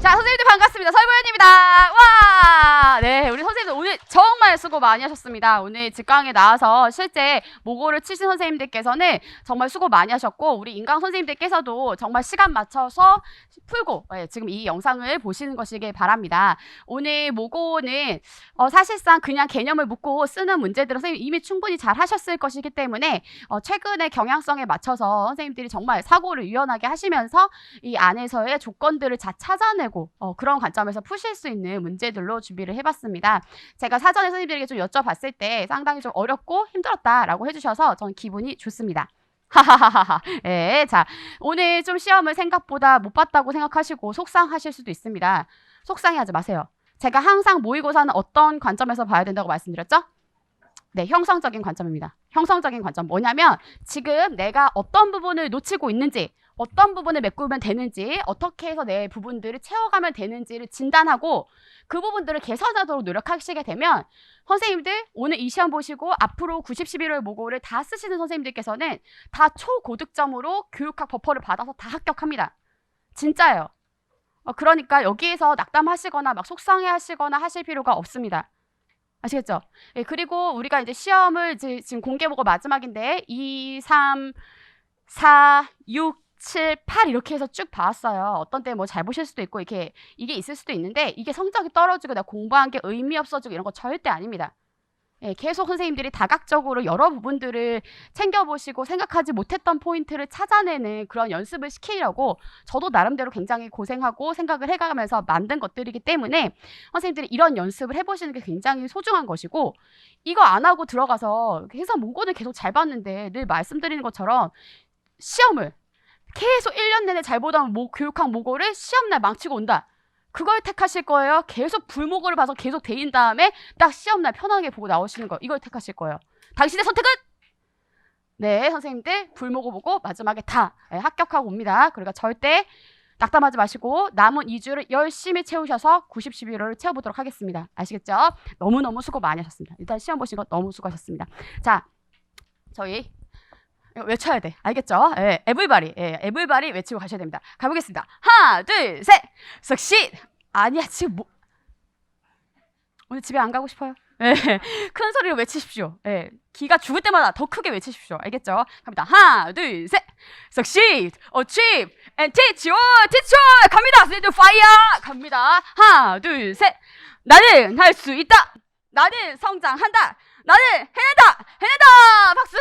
자, 선생님들 반갑습니다. 설보현입니다. 와! 네, 우리 선생님들 오늘 정말 수고 많이 하셨습니다. 오늘 직강에 나와서 실제 모고를 치신 선생님들께서는 정말 수고 많이 하셨고, 우리 인강 선생님들께서도 정말 시간 맞춰서 풀고 지금 이 영상을 보시는 것이길 바랍니다. 오늘 모고는 사실상 그냥 개념을 묻고 쓰는 문제들은 선생님이 이미 충분히 잘 하셨을 것이기 때문에 최근의 경향성에 맞춰서 선생님들이 정말 사고를 유연하게 하시면서 이 안에서의 조건들을 잘 찾아내고 그런 관점에서 푸실 수 있는 문제들로 준비를 해봤습니다. 제가 사전에 선생님들에게 좀 여쭤봤을 때 상당히 좀 어렵고 힘들었다라고 해주셔서 저는 기분이 좋습니다. 하하하하. 예, 자, 오늘 좀 시험을 생각보다 못 봤다고 생각하시고 속상하실 수도 있습니다. 속상해하지 마세요. 제가 항상 모의고사는 어떤 관점에서 봐야 된다고 말씀드렸죠? 네, 형성적인 관점입니다. 형성적인 관점 뭐냐면 지금 내가 어떤 부분을 놓치고 있는지, 어떤 부분을 메꾸면 되는지, 어떻게 해서 내 부분들을 채워가면 되는지를 진단하고 그 부분들을 개선하도록 노력하시게 되면 선생님들 오늘 이 시험 보시고 앞으로 90, 11월 모고를 다 쓰시는 선생님들께서는 다 초고득점으로 교육학 버퍼를 받아서 다 합격합니다. 진짜예요. 그러니까 여기에서 낙담하시거나 막 속상해 하시거나 하실 필요가 없습니다. 아시겠죠? 예, 그리고 우리가 이제 시험을 지금 공개보고 마지막인데 2, 3, 4, 6, 7, 8 이렇게 해서 쭉 봐왔어요. 어떤 때 뭐 잘 보실 수도 있고 이게 있을 수도 있는데 이게 성적이 떨어지고 내가 공부한 게 의미 없어지고 이런 거 절대 아닙니다. 예, 계속 선생님들이 다각적으로 여러 부분들을 챙겨보시고 생각하지 못했던 포인트를 찾아내는 그런 연습을 시키려고 저도 나름대로 굉장히 고생하고 생각을 해가면서 만든 것들이기 때문에 선생님들이 이런 연습을 해보시는 게 굉장히 소중한 것이고 이거 안 하고 들어가서 해서 모고는 계속 잘 봤는데 늘 말씀드리는 것처럼 시험을 계속 1년 내내 잘 보던 교육학 모고를 시험날 망치고 온다. 그걸 택하실 거예요? 계속 불모고를 봐서 계속 데인 다음에 딱 시험날 편하게 보고 나오시는 거. 이걸 택하실 거예요. 당신의 선택은? 네, 선생님들 불모고 보고 마지막에 다 합격하고 옵니다. 그러니까 절대 낙담하지 마시고 남은 2주를 열심히 채우셔서 90, 11월을 채워보도록 하겠습니다. 아시겠죠? 너무너무 수고 많이 하셨습니다. 일단 시험 보신 거 너무 수고하셨습니다. 자, 저희 외쳐야 돼. 알겠죠? 예, 에블바리. 예, 에블바리 외치고 가셔야 됩니다. 가보겠습니다. 하나, 둘, 셋. 석시. 아니야, 지금 뭐. 오늘 집에 안 가고 싶어요? 예, 큰 소리로 외치십시오. 예, 기가 죽을 때마다 더 크게 외치십시오. 알겠죠? 갑니다. 하나, 둘, 셋. Succeed, achieve, and teach your teacher. 갑니다. Set fire. 갑니다. 하나, 둘, 셋. 나는 할 수 있다. 나는 성장한다. 나는 해낸다. 박수.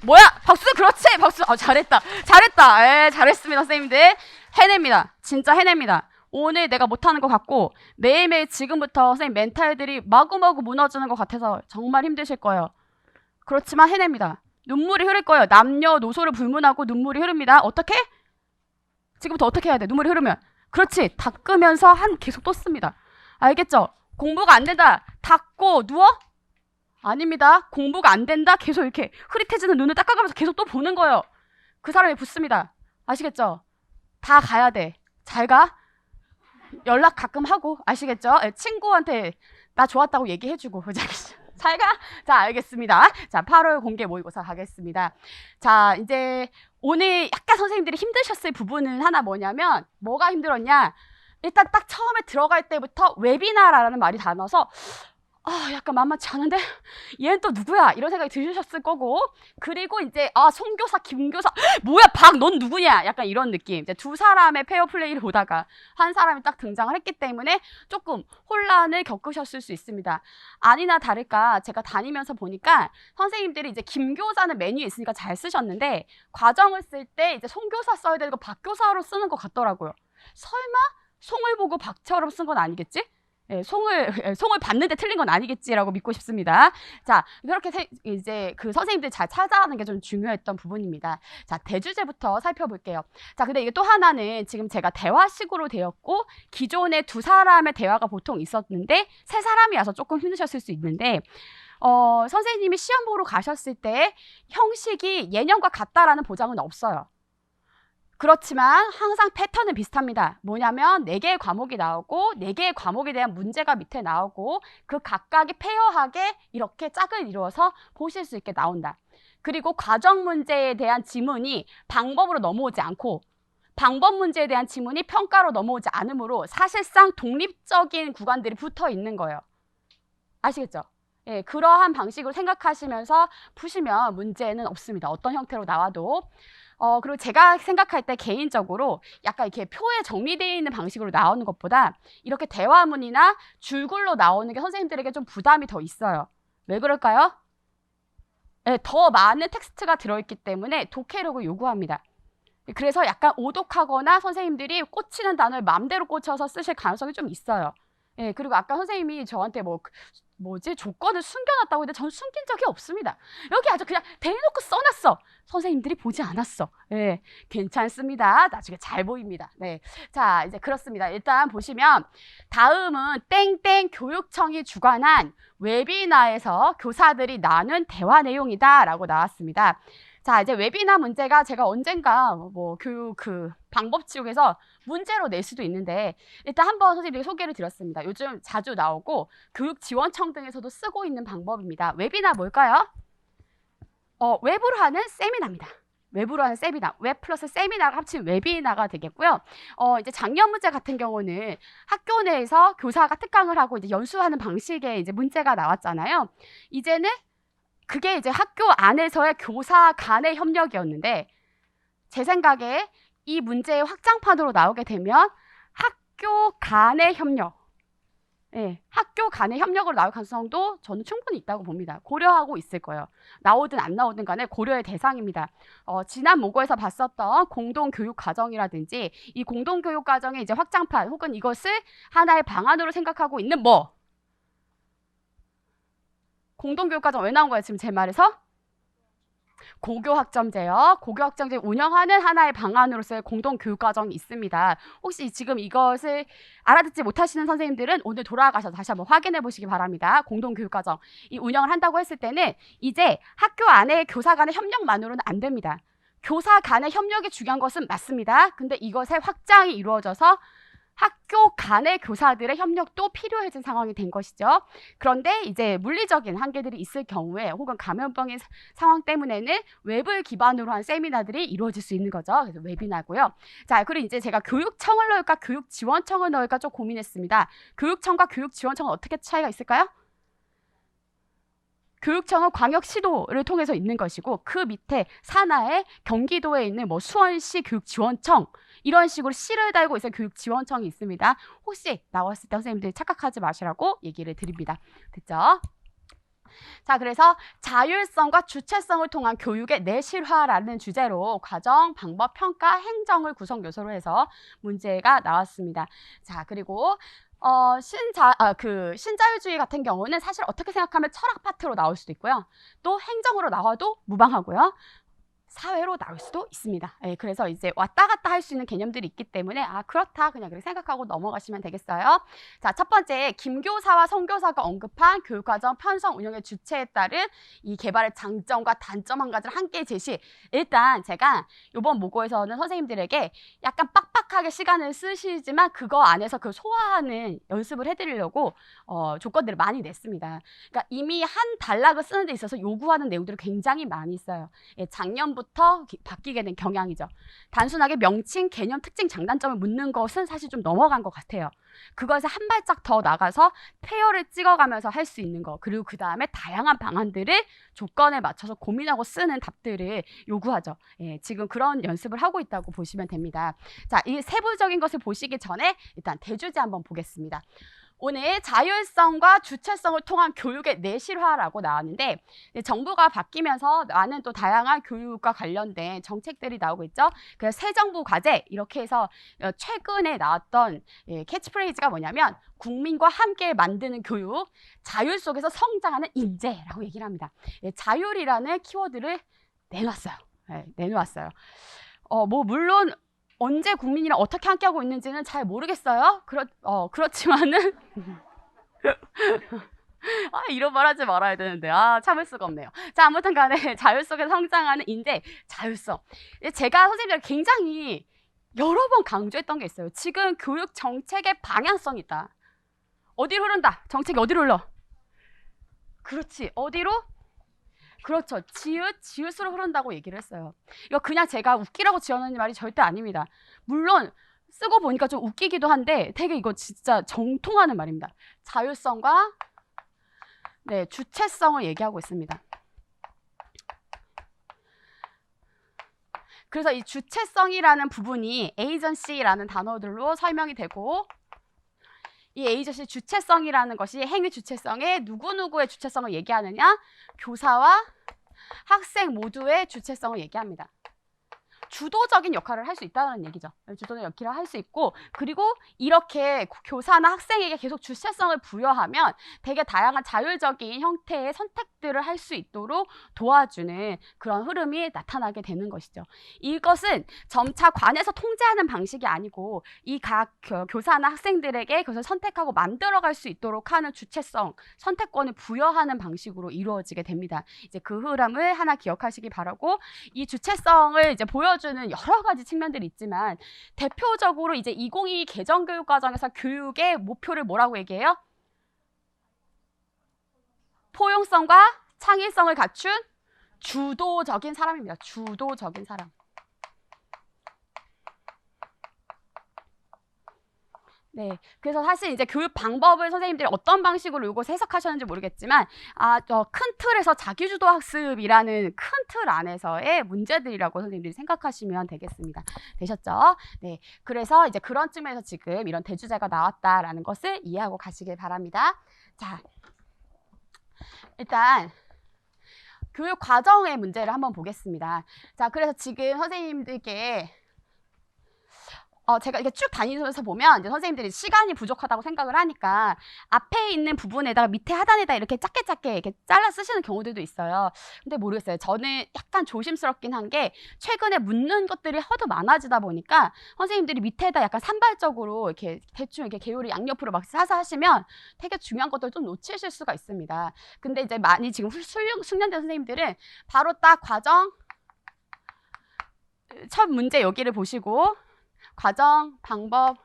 뭐야? 박수. 그렇지. 박수. 잘했다. 예, 잘했습니다. 선생님들 해냅니다. 진짜 해냅니다. 오늘 내가 못하는 것 같고 매일매일 지금부터 선생님 멘탈들이 마구마구 무너지는 것 같아서 정말 힘드실 거예요. 그렇지만 해냅니다. 눈물이 흐를 거예요. 남녀노소를 불문하고 눈물이 흐릅니다. 어떻게? 지금부터 어떻게 해야 돼? 눈물이 흐르면 그렇지. 닦으면서 계속 또 씁니다. 알겠죠? 공부가 안 된다. 닦고 누워? 아닙니다. 공부가 안 된다. 계속 이렇게 흐릿해지는 눈을 닦아가면서 계속 또 보는 거예요. 그 사람이 붙습니다. 아시겠죠? 다 가야 돼. 잘 가. 연락 가끔 하고. 아시겠죠? 친구한테 나 좋았다고 얘기해주고. 잘 가. 자, 알겠습니다. 자, 8월 공개 모의고사 가겠습니다. 자, 이제 오늘 약간 선생님들이 힘드셨을 부분은 하나 뭐냐면 뭐가 힘들었냐? 일단 딱 처음에 들어갈 때부터 웨비나라는 말이 다 나와서 약간 만만치 않은데? 얘는 또 누구야? 이런 생각이 드셨을 거고 그리고 이제 송교사, 김교사 뭐야 박 넌 누구냐? 약간 이런 느낌. 이제 두 사람의 페어 플레이를 보다가 한 사람이 딱 등장을 했기 때문에 조금 혼란을 겪으셨을 수 있습니다. 아니나 다를까 제가 다니면서 보니까 선생님들이 이제 김교사는 메뉴에 있으니까 잘 쓰셨는데 과정을 쓸 때 이제 송교사 써야 되는 거 박교사로 쓰는 것 같더라고요. 설마 송을 보고 박처럼 쓴 건 아니겠지? 예, 송을 봤는데 틀린 건 아니겠지라고 믿고 싶습니다. 자, 그렇게 이제 그 선생님들 잘 찾아가는 게 좀 중요했던 부분입니다. 자, 대주제부터 살펴볼게요. 자, 근데 이게 또 하나는 지금 제가 대화식으로 되었고 기존에 두 사람의 대화가 보통 있었는데 세 사람이 와서 조금 힘드셨을 수 있는데 선생님이 시험 보러 가셨을 때 형식이 예년과 같다라는 보장은 없어요. 그렇지만 항상 패턴은 비슷합니다. 뭐냐면 4개의 과목이 나오고 4개의 과목에 대한 문제가 밑에 나오고 그 각각이 페어하게 이렇게 짝을 이루어서 보실 수 있게 나온다. 그리고 과정 문제에 대한 지문이 방법으로 넘어오지 않고 방법 문제에 대한 지문이 평가로 넘어오지 않으므로 사실상 독립적인 구간들이 붙어 있는 거예요. 아시겠죠? 예, 그러한 방식으로 생각하시면서 푸시면 문제는 없습니다. 어떤 형태로 나와도. 그리고 제가 생각할 때 개인적으로 약간 이렇게 표에 정리되어 있는 방식으로 나오는 것보다 이렇게 대화문이나 줄글로 나오는 게 선생님들에게 좀 부담이 더 있어요. 왜 그럴까요? 네, 더 많은 텍스트가 들어있기 때문에 독해력을 요구합니다. 그래서 약간 오독하거나 선생님들이 꽂히는 단어를 마음대로 꽂혀서 쓰실 가능성이 좀 있어요. 예, 그리고 아까 선생님이 저한테 조건을 숨겨놨다고 했는데 저는 숨긴 적이 없습니다. 여기 아주 그냥 대놓고 써놨어. 선생님들이 보지 않았어. 예, 괜찮습니다. 나중에 잘 보입니다. 네, 자, 이제 그렇습니다. 일단 보시면 다음은 땡땡 교육청이 주관한 웨비나에서 교사들이 나눈 대화 내용이다 라고 나왔습니다. 자, 이제 웨비나 문제가 제가 언젠가 교육 방법 지옥에서 문제로 낼 수도 있는데 일단 한번 선생님께 소개를 드렸습니다. 요즘 자주 나오고 교육지원청 등에서도 쓰고 있는 방법입니다. 웨비나 뭘까요? 웹으로 하는 세미나입니다. 웹으로 하는 세미나, 웹 플러스 세미나가 합친 웨비나가 되겠고요. 이제 작년 문제 같은 경우는 학교 내에서 교사가 특강을 하고 이제 연수하는 방식의 이제 문제가 나왔잖아요. 이제는 그게 이제 학교 안에서의 교사 간의 협력이었는데 제 생각에 이 문제의 확장판으로 나오게 되면 학교 간의 협력, 학교 간의 협력으로 나올 가능성도 저는 충분히 있다고 봅니다. 고려하고 있을 거예요. 나오든 안 나오든 간에 고려의 대상입니다. 지난 모고에서 봤었던 공동교육과정이라든지 이 공동교육과정의 이제 확장판 혹은 이것을 하나의 방안으로 생각하고 있는 공동교육과정 왜 나온 거예요? 지금 제 말에서? 고교학점제요. 고교학점제 운영하는 하나의 방안으로서의 공동교육과정이 있습니다. 혹시 지금 이것을 알아듣지 못하시는 선생님들은 오늘 돌아가셔서 다시 한번 확인해 보시기 바랍니다. 공동교육과정. 이 운영을 한다고 했을 때는 이제 학교 안에 교사 간의 협력만으로는 안 됩니다. 교사 간의 협력이 중요한 것은 맞습니다. 근데 이것의 확장이 이루어져서 학교 간의 교사들의 협력도 필요해진 상황이 된 것이죠. 그런데 이제 물리적인 한계들이 있을 경우에 혹은 감염병의 상황 때문에는 웹을 기반으로 한 세미나들이 이루어질 수 있는 거죠. 그래서 웨비나고요. 자, 그리고 이제 제가 교육청을 넣을까 교육지원청을 넣을까 좀 고민했습니다. 교육청과 교육지원청은 어떻게 차이가 있을까요? 교육청은 광역시도를 통해서 있는 것이고 그 밑에 산하에 경기도에 있는 수원시 교육지원청 이런 식으로 시를 달고 있어요. 교육지원청이 있습니다. 혹시 나왔을 때 선생님들이 착각하지 마시라고 얘기를 드립니다. 됐죠? 자, 그래서 자율성과 주체성을 통한 교육의 내실화라는 주제로 과정, 방법, 평가, 행정을 구성 요소로 해서 문제가 나왔습니다. 자, 그리고 신자유주의 같은 경우는 사실 어떻게 생각하면 철학 파트로 나올 수도 있고요. 또 행정으로 나와도 무방하고요. 사회로 나올 수도 있습니다. 그래서 이제 왔다 갔다 할 수 있는 개념들이 있기 때문에 그렇다 그냥 그렇게 생각하고 넘어가시면 되겠어요. 자, 첫 번째 김교사와 선교사가 언급한 교육과정 편성 운영의 주체에 따른 이 개발의 장점과 단점 한 가지를 함께 제시. 일단 제가 이번 모고에서는 선생님들에게 약간 빡빡하게 시간을 쓰시지만 그거 안에서 그 소화하는 연습을 해드리려고 조건들을 많이 냈습니다. 그러니까 이미 한 단락을 쓰는 데 있어서 요구하는 내용들이 굉장히 많이 있어요. 작년부터 바뀌게 된 경향이죠. 단순하게 명칭, 개념, 특징, 장단점을 묻는 것은 사실 좀 넘어간 것 같아요. 그것에 한 발짝 더 나가서 페어를 찍어가면서 할 수 있는 거, 그리고 그 다음에 다양한 방안들을 조건에 맞춰서 고민하고 쓰는 답들을 요구하죠. 지금 그런 연습을 하고 있다고 보시면 됩니다. 자, 이 세부적인 것을 보시기 전에 일단 대주제 한번 보겠습니다. 오늘 자율성과 주체성을 통한 교육의 내실화라고 나왔는데 정부가 바뀌면서 많은 또 다양한 교육과 관련된 정책들이 나오고 있죠. 그래서 새 정부 과제 이렇게 해서 최근에 나왔던 캐치프레이즈가 뭐냐면 국민과 함께 만드는 교육, 자율 속에서 성장하는 인재라고 얘기를 합니다. 자율이라는 키워드를 내놨어요. 내놓았어요. 물론 언제 국민이랑 어떻게 함께하고 있는지는 잘 모르겠어요. 그렇지만은 이런 말 하지 말아야 되는데 참을 수가 없네요. 자, 아무튼 간에 자율 속에 성장하는 인재, 자율성. 제가 선생님들 굉장히 여러 번 강조했던 게 있어요. 지금 교육 정책의 방향성이 있다. 어디로 흐른다? 정책이 어디로 흘러? 그렇지. 어디로? 그렇죠. 지읒으로 흐른다고 얘기를 했어요. 이거 그냥 제가 웃기라고 지어놓은 말이 절대 아닙니다. 물론 쓰고 보니까 좀 웃기기도 한데 되게 이거 진짜 정통하는 말입니다. 자율성과 네, 주체성을 얘기하고 있습니다. 그래서 이 주체성이라는 부분이 에이전시라는 단어들로 설명이 되고, 이 에이전시 주체성이라는 것이 행위 주체성에 누구누구의 주체성을 얘기하느냐? 교사와 학생 모두의 주체성을 얘기합니다. 주도적인 역할을 할 수 있다는 얘기죠. 주도적인 역할을 할 수 있고, 그리고 이렇게 교사나 학생에게 계속 주체성을 부여하면 되게 다양한 자율적인 형태의 선택들을 할 수 있도록 도와주는 그런 흐름이 나타나게 되는 것이죠. 이것은 점차 관에서 통제하는 방식이 아니고 이 각 교사나 학생들에게 그것을 선택하고 만들어갈 수 있도록 하는 주체성, 선택권을 부여하는 방식으로 이루어지게 됩니다. 이제 그 흐름을 하나 기억하시기 바라고, 이 주체성을 이제 보여주는 여러 가지 측면들이 있지만 대표적으로 이제 2022 개정교육과정에서 교육의 목표를 뭐라고 얘기해요? 포용성과 창의성을 갖춘 주도적인 사람입니다. 주도적인 사람. 네, 그래서 사실 이제 교육 방법을 선생님들이 어떤 방식으로 이곳 해석하셨는지 모르겠지만, 큰 틀에서 자기주도 학습이라는 큰 틀 안에서의 문제들이라고 선생님들이 생각하시면 되겠습니다. 되셨죠? 네, 그래서 이제 그런 측면에서 지금 이런 대주제가 나왔다라는 것을 이해하고 가시길 바랍니다. 자, 일단 교육 과정의 문제를 한번 보겠습니다. 자, 그래서 지금 선생님들께 제가 이렇게 쭉 다니면서 보면 이제 선생님들이 시간이 부족하다고 생각을 하니까 앞에 있는 부분에다가 밑에 하단에다 이렇게 작게 이렇게 잘라 쓰시는 경우들도 있어요. 근데 모르겠어요. 저는 약간 조심스럽긴 한 게 최근에 묻는 것들이 하도 많아지다 보니까 선생님들이 밑에다 약간 산발적으로 이렇게 대충 이렇게 개요를 양옆으로 막 사서 하시면 되게 중요한 것들을 좀 놓치실 수가 있습니다. 근데 이제 많이 지금 숙련된 선생님들은 바로 딱 과정 첫 문제 여기를 보시고 과정, 방법,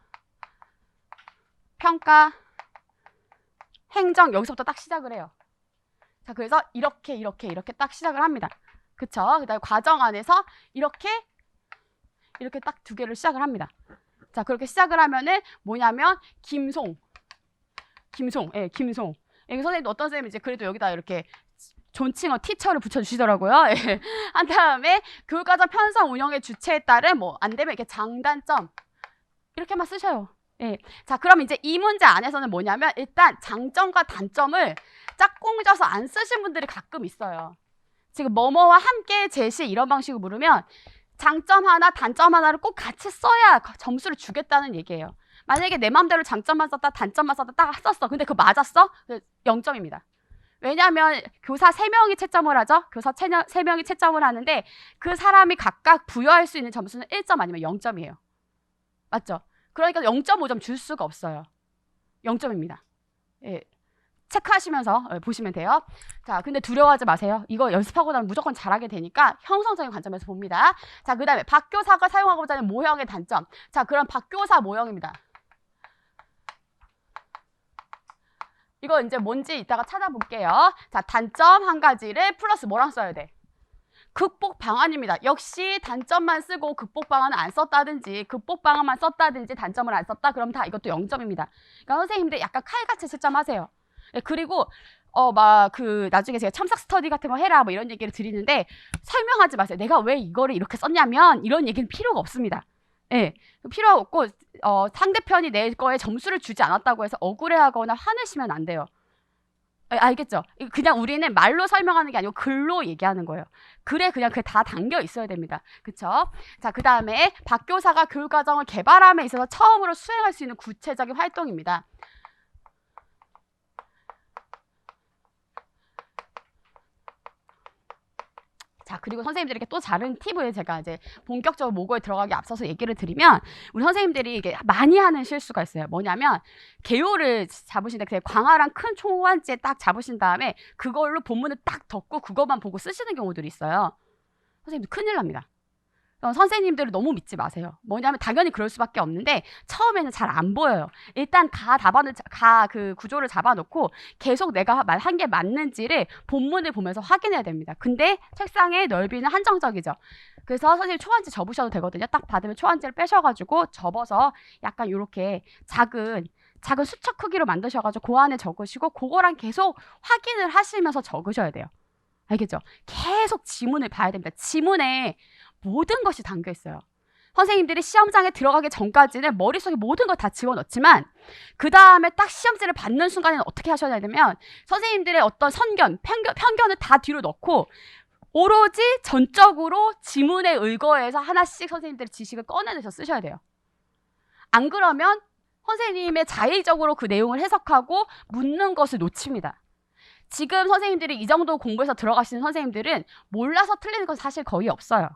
평가, 행정 여기서부터 딱 시작을 해요. 자, 그래서 이렇게 딱 시작을 합니다. 그쵸? 그다음에 과정 안에서 이렇게 딱 두 개를 시작을 합니다. 자, 그렇게 시작을 하면은 뭐냐면 김송. 예, 김송. 여기 선생님도 어떤 선생님이 이제 그래도 여기다 이렇게 존칭어 티처를 붙여주시더라고요. 예. 한 다음에 교육과정 편성 운영의 주체에 따른 뭐 안 되면 이렇게 장단점 이렇게만 쓰셔요. 예. 자, 그럼 이제 이 문제 안에서는 뭐냐면 일단 장점과 단점을 짝꿍져서 안 쓰신 분들이 가끔 있어요. 지금 뭐뭐와 함께 제시 이런 방식으로 물으면 장점 하나, 단점 하나를 꼭 같이 써야 점수를 주겠다는 얘기예요. 만약에 내 마음대로 장점만 썼다, 단점만 썼다 딱 썼어. 근데 그거 맞았어? 0점입니다. 왜냐하면 교사 3명이 채점을 하죠. 교사 3명이 채점을 하는데 그 사람이 각각 부여할 수 있는 점수는 1점 아니면 0점이에요. 맞죠? 그러니까 0.5점 줄 수가 없어요. 0점입니다. 예. 체크하시면서 보시면 돼요. 자, 근데 두려워하지 마세요. 이거 연습하고 나면 무조건 잘하게 되니까 형성적인 관점에서 봅니다. 자, 그 다음에 박교사가 사용하고자 하는 모형의 단점. 자, 그럼 박교사 모형입니다. 이거 이제 뭔지 이따가 찾아볼게요. 자, 단점 한 가지를 플러스 뭐랑 써야 돼? 극복 방안입니다. 역시 단점만 쓰고 극복 방안을 안 썼다든지 극복 방안만 썼다든지 단점을 안 썼다 그럼 다 이것도 0점입니다. 그러니까 선생님들 약간 칼같이 채점하세요. 예, 그리고 나중에 제가 참석 스터디 같은 거 해라 뭐 이런 얘기를 드리는데 설명하지 마세요. 내가 왜 이거를 이렇게 썼냐면 이런 얘기는 필요가 없습니다. 예, 필요가 없고 상대편이 내 거에 점수를 주지 않았다고 해서 억울해하거나 화내시면 안 돼요. 알겠죠? 그냥 우리는 말로 설명하는 게 아니고 글로 얘기하는 거예요. 글에 그냥 그게 다 담겨 있어야 됩니다. 그쵸? 자, 그 다음에 박교사가 교육과정을 개발함에 있어서 처음으로 수행할 수 있는 구체적인 활동입니다. 자, 그리고 선생님들에게 또 다른 팁을 제가 이제 본격적으로 모고에 들어가기 앞서서 얘기를 드리면 우리 선생님들이 이게 많이 하는 실수가 있어요. 뭐냐면 개요를 잡으신데 그냥 광활한 큰 초안지에 딱 잡으신 다음에 그걸로 본문을 딱 덮고 그것만 보고 쓰시는 경우들이 있어요. 선생님들 큰일 납니다. 선생님들을 너무 믿지 마세요. 뭐냐면 당연히 그럴 수밖에 없는데 처음에는 잘 안 보여요. 일단 그 구조를 잡아놓고 계속 내가 한 게 맞는지를 본문을 보면서 확인해야 됩니다. 근데 책상의 넓이는 한정적이죠. 그래서 선생님 초안지 접으셔도 되거든요. 딱 받으면 초안지를 빼셔가지고 접어서 약간 이렇게 작은 수첩 크기로 만드셔가지고 그 안에 적으시고 그거랑 계속 확인을 하시면서 적으셔야 돼요. 알겠죠? 계속 지문을 봐야 됩니다. 지문에 모든 것이 담겨 있어요. 선생님들이 시험장에 들어가기 전까지는 머릿속에 모든 걸 다 집어넣지만 그 다음에 딱 시험지를 받는 순간에는 어떻게 하셔야 되냐면 선생님들의 어떤 편견을 다 뒤로 넣고 오로지 전적으로 지문에 의거해서 하나씩 선생님들의 지식을 꺼내내서 쓰셔야 돼요. 안 그러면 선생님의 자의적으로 그 내용을 해석하고 묻는 것을 놓칩니다. 지금 선생님들이 이 정도 공부해서 들어가시는 선생님들은 몰라서 틀리는 건 사실 거의 없어요.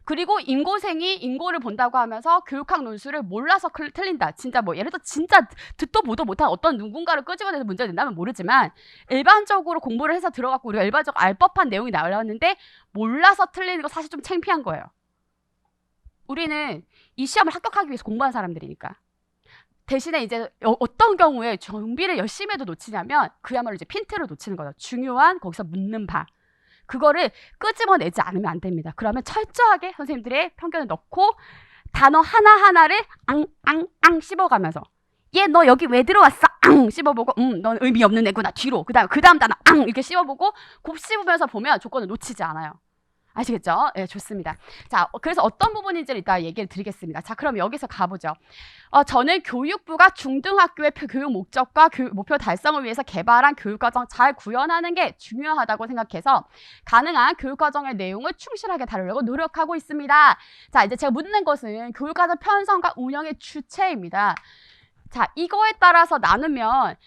그리고 인고생이 인고를 본다고 하면서 교육학 논술을 몰라서 틀린다. 진짜 뭐 예를 들어 진짜 듣도 보도 못한 어떤 누군가를 끄집어내서 문제가 된다면 모르지만 일반적으로 공부를 해서 들어갔고 우리가 일반적으로 알 법한 내용이 나왔는데 몰라서 틀리는 거 사실 좀 창피한 거예요. 우리는 이 시험을 합격하기 위해서 공부한 사람들이니까. 대신에 이제 어떤 경우에 준비를 열심히 해도 놓치냐면 그야말로 이제 핀트를 놓치는 거죠. 중요한 거기서 묻는 바. 그거를 끄집어내지 않으면 안 됩니다. 그러면 철저하게 선생님들의 편견을 넣고 단어 하나하나를 앙 씹어가면서 얘 너 여기 왜 들어왔어? 앙 씹어보고 넌 의미 없는 애구나. 뒤로. 그 다음 단어 앙 이렇게 씹어보고 곱씹으면서 보면 조건을 놓치지 않아요. 아시겠죠? 네, 좋습니다. 자, 그래서 어떤 부분인지를 이따 얘기를 드리겠습니다. 자, 그럼 여기서 가보죠. 저는 교육부가 중등학교의 교육 목적과 목표 달성을 위해서 개발한 교육과정 잘 구현하는 게 중요하다고 생각해서 가능한 교육과정의 내용을 충실하게 다루려고 노력하고 있습니다. 자, 이제 제가 묻는 것은 교육과정 편성과 운영의 주체입니다. 자, 이거에 따라서 나누면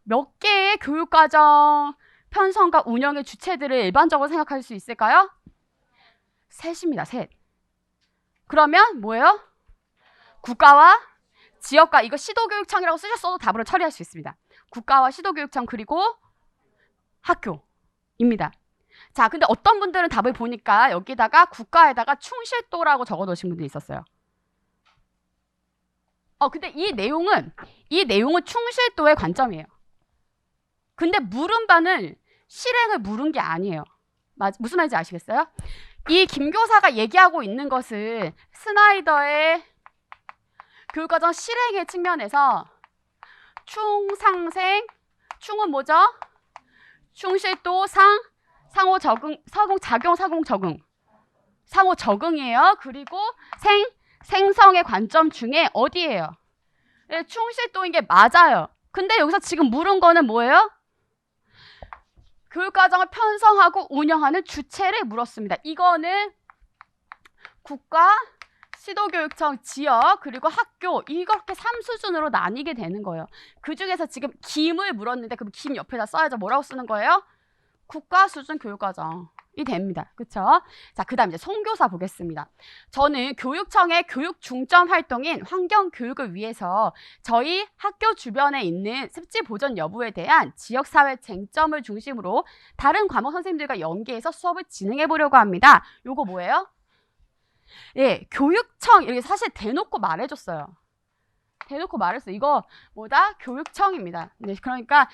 몇 개의 교육과정 편성과 운영의 주체들을 일반적으로 생각할 수 있을까요? 셋입니다. 셋. 그러면 뭐예요? 국가와 지역과 이거 시도교육청이라고 쓰셨어도 답으로 처리할 수 있습니다. 국가와 시도교육청 그리고 학교입니다. 자, 근데 어떤 분들은 답을 보니까 여기다가 국가에다가 충실도라고 적어 놓으신 분들이 있었어요. 근데 이 내용은 충실도의 관점이에요. 근데 물은 바는 실행을 물은 게 아니에요. 무슨 말인지 아시겠어요? 이 김 교사가 얘기하고 있는 것은 스나이더의 교육과정 실행의 측면에서 충은 뭐죠? 충실도 상호 적응이에요. 그리고 생성의 관점 중에 어디예요? 네, 충실도인 게 맞아요. 근데 여기서 지금 물은 거는 뭐예요? 교육과정을 편성하고 운영하는 주체를 물었습니다. 이거는 국가, 시도교육청, 지역, 그리고 학교 이렇게 3수준으로 나뉘게 되는 거예요. 그중에서 지금 김을 물었는데 그럼 김 옆에다 써야죠. 뭐라고 쓰는 거예요? 국가 수준 교육과정이 됩니다. 그쵸? 자, 그 다음 이제 송교사 보겠습니다. 저는 교육청의 교육 중점 활동인 환경교육을 위해서 저희 학교 주변에 있는 습지 보존 여부에 대한 지역사회 쟁점을 중심으로 다른 과목 선생님들과 연계해서 수업을 진행해 보려고 합니다. 요거 뭐예요? 예, 교육청 이렇게 사실 대놓고 말해줬어요. 대놓고 말했어요. 이거 뭐다? 교육청입니다. 네, 그러니까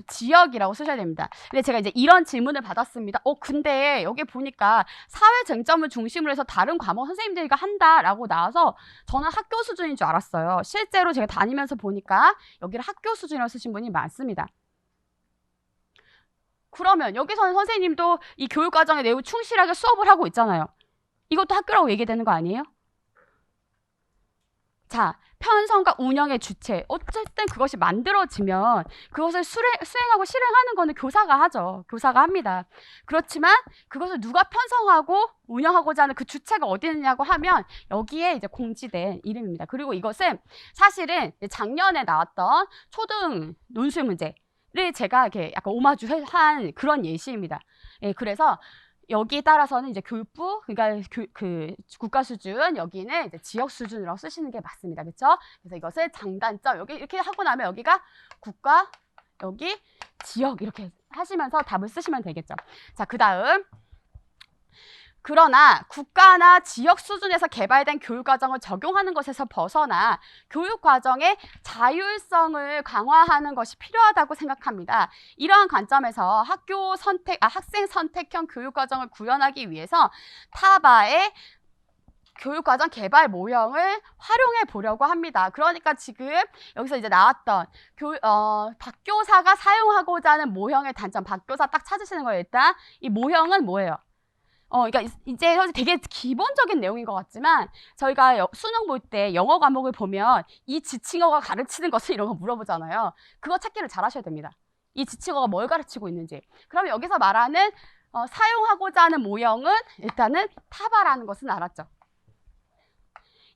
지역이라고 쓰셔야 됩니다. 근데 제가 이제 이런 질문을 받았습니다. 근데 여기 보니까 사회 쟁점을 중심으로 해서 다른 과목 선생님들과 한다라고 나와서 저는 학교 수준인 줄 알았어요. 실제로 제가 다니면서 보니까 여기를 학교 수준이라고 쓰신 분이 많습니다. 그러면 여기서는 선생님도 이 교육과정의 내용 충실하게 수업을 하고 있잖아요. 이것도 학교라고 얘기되는 거 아니에요? 자, 편성과 운영의 주체. 어쨌든 그것이 만들어지면 그것을 수행하고 실행하는 거는 교사가 하죠. 교사가 합니다. 그렇지만 그것을 누가 편성하고 운영하고자 하는 그 주체가 어디 있느냐고 하면 여기에 이제 공지된 이름입니다. 그리고 이것은 사실은 작년에 나왔던 초등 논술 문제를 제가 이렇게 약간 오마주한 그런 예시입니다. 예, 그래서 여기에 따라서는 이제 교육부, 그러니까 그 국가 수준, 여기는 이제 지역 수준이라고 쓰시는 게 맞습니다. 그렇죠? 그래서 이것을 장단점, 여기 이렇게 하고 나면 여기가 국가, 여기 지역 이렇게 하시면서 답을 쓰시면 되겠죠. 자, 그 다음 그러나 국가나 지역 수준에서 개발된 교육과정을 적용하는 것에서 벗어나 교육과정의 자율성을 강화하는 것이 필요하다고 생각합니다. 이러한 관점에서 학생 선택형 교육과정을 구현하기 위해서 타바의 교육과정 개발 모형을 활용해 보려고 합니다. 그러니까 지금 여기서 이제 나왔던 박교사가 사용하고자 하는 모형의 단점, 박교사 딱 찾으시는 거예요. 일단 이 모형은 뭐예요? 그러니까 이제 되게 기본적인 내용인 것 같지만 저희가 수능 볼 때 영어 과목을 보면 이 지칭어가 가르치는 것을 이런 거 물어보잖아요. 그거 찾기를 잘 하셔야 됩니다. 이 지칭어가 뭘 가르치고 있는지. 그럼 여기서 말하는 사용하고자 하는 모형은 일단은 타바라는 것은 알았죠.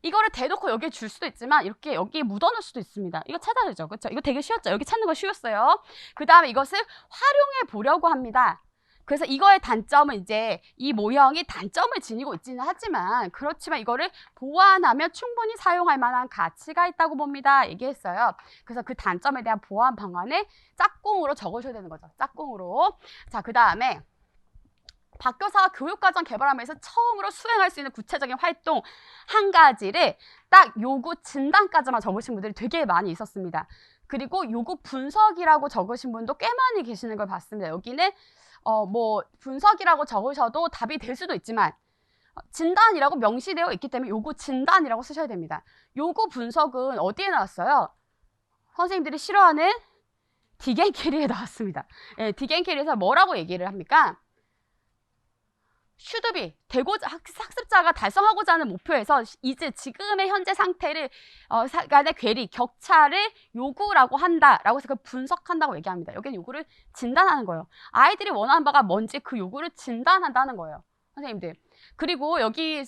이거를 대놓고 여기에 줄 수도 있지만 이렇게 여기에 묻어놓을 수도 있습니다. 이거 찾아야 되죠. 그렇죠? 이거 되게 쉬웠죠. 여기 찾는 거 쉬웠어요. 그 다음에 이것을 활용해 보려고 합니다. 그래서 이거의 단점은 이제 이 모형이 단점을 지니고 있지는 하지만 그렇지만 이거를 보완하면 충분히 사용할 만한 가치가 있다고 봅니다. 얘기했어요. 그래서 그 단점에 대한 보완 방안을 짝꿍으로 적으셔야 되는 거죠. 짝꿍으로. 자, 그 다음에 박교사가 교육과정 개발하면서 처음으로 수행할 수 있는 구체적인 활동 한 가지를 딱 요구 진단까지만 적으신 분들이 되게 많이 있었습니다. 그리고 요구 분석이라고 적으신 분도 꽤 많이 계시는 걸 봤습니다. 여기는 뭐 분석이라고 적으셔도 답이 될 수도 있지만 진단이라고 명시되어 있기 때문에 요구 진단이라고 쓰셔야 됩니다. 요구 분석은 어디에 나왔어요? 선생님들이 싫어하는 딕앤캐리에 나왔습니다. 네, 딕앤캐리에서 뭐라고 얘기를 합니까? 슈드비, 학습자가 달성하고자 하는 목표에서 이제 지금의 현재 상태를 간의 괴리, 격차를 요구라고 한다라고 해서 그걸 분석한다고 얘기합니다. 여기는 요구를 진단하는 거예요. 아이들이 원하는 바가 뭔지 그 요구를 진단한다는 거예요. 선생님들. 그리고 여기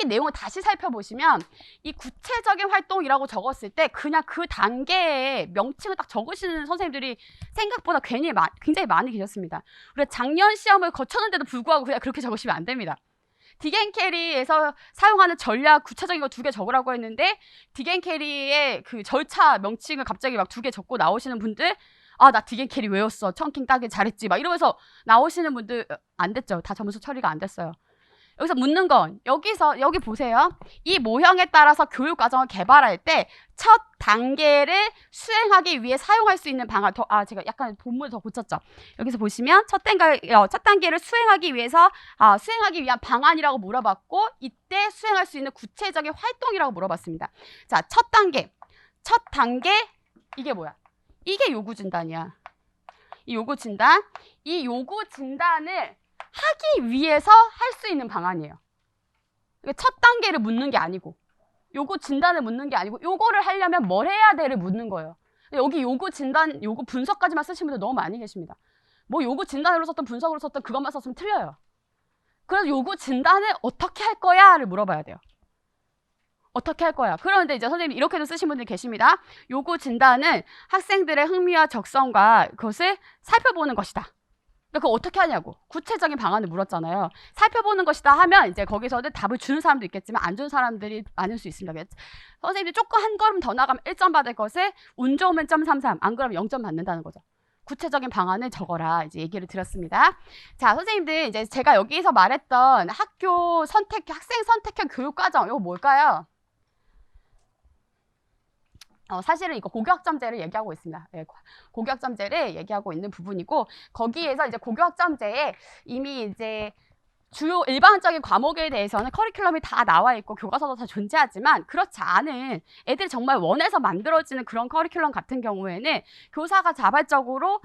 내용을 다시 살펴보시면 이 구체적인 활동이라고 적었을 때 그냥 그 단계의 명칭을 딱 적으시는 선생님들이 생각보다 굉장히 많이 계셨습니다. 우리가 작년 시험을 거쳤는데도 불구하고 그냥 그렇게 적으시면 안 됩니다. 딕앤캐리에서 사용하는 전략 구체적인 거 2개 적으라고 했는데 딕앤캐리의 그 절차 명칭을 갑자기 막 2개 적고 나오시는 분들 나 딕앤캐리 외웠어. 청킹 따길 잘했지. 막 이러면서 나오시는 분들 안 됐죠. 다 점수 처리가 안 됐어요. 여기서 묻는 건 여기 보세요. 이 모형에 따라서 교육 과정을 개발할 때 첫 단계를 수행하기 위해 사용할 수 있는 방안 제가 약간 본문을 더 고쳤죠. 여기서 보시면 첫 단계를 수행하기 위한 방안이라고 물어봤고 이때 수행할 수 있는 구체적인 활동이라고 물어봤습니다. 자, 첫 단계 이게 뭐야? 이게 요구 진단이야. 이 요구 진단을 하기 위해서 할 수 있는 방안이에요. 첫 단계를 묻는 게 아니고 요구 진단을 묻는 게 아니고 요거를 하려면 뭘 해야 돼를 묻는 거예요. 여기 요구 진단, 요구 분석까지만 쓰신 분들 너무 많이 계십니다. 뭐 요구 진단으로 썼던 분석으로 썼던 그것만 썼으면 틀려요. 그래서 요구 진단을 어떻게 할 거야를 물어봐야 돼요. 어떻게 할 거야? 그런데 이제 선생님 이렇게도 쓰신 분들이 계십니다. 요구 진단은 학생들의 흥미와 적성과 그것을 살펴보는 것이다. 그거 어떻게 하냐고 구체적인 방안을 물었잖아요. 살펴보는 것이다 하면 이제 거기서는 답을 주는 사람도 있겠지만 안 주는 사람들이 많을 수 있습니다. 선생님이 조금 한 걸음 더 나가면 1점 받을 것을 운 좋으면 0.33, 안 그러면 0점 받는다는 거죠. 구체적인 방안을 적어라 이제 얘기를 드렸습니다. 자, 선생님들 이제 제가 여기서 말했던 학생 선택형 교육과정 이거 뭘까요? 사실은 이거 고교학점제를 얘기하고 있습니다. 네, 고교학점제를 얘기하고 있는 부분이고 거기에서 이제 고교학점제에 이미 이제 주요 일반적인 과목에 대해서는 커리큘럼이 다 나와 있고 교과서도 다 존재하지만 그렇지 않은 애들이 정말 원해서 만들어지는 그런 커리큘럼 같은 경우에는 교사가 자발적으로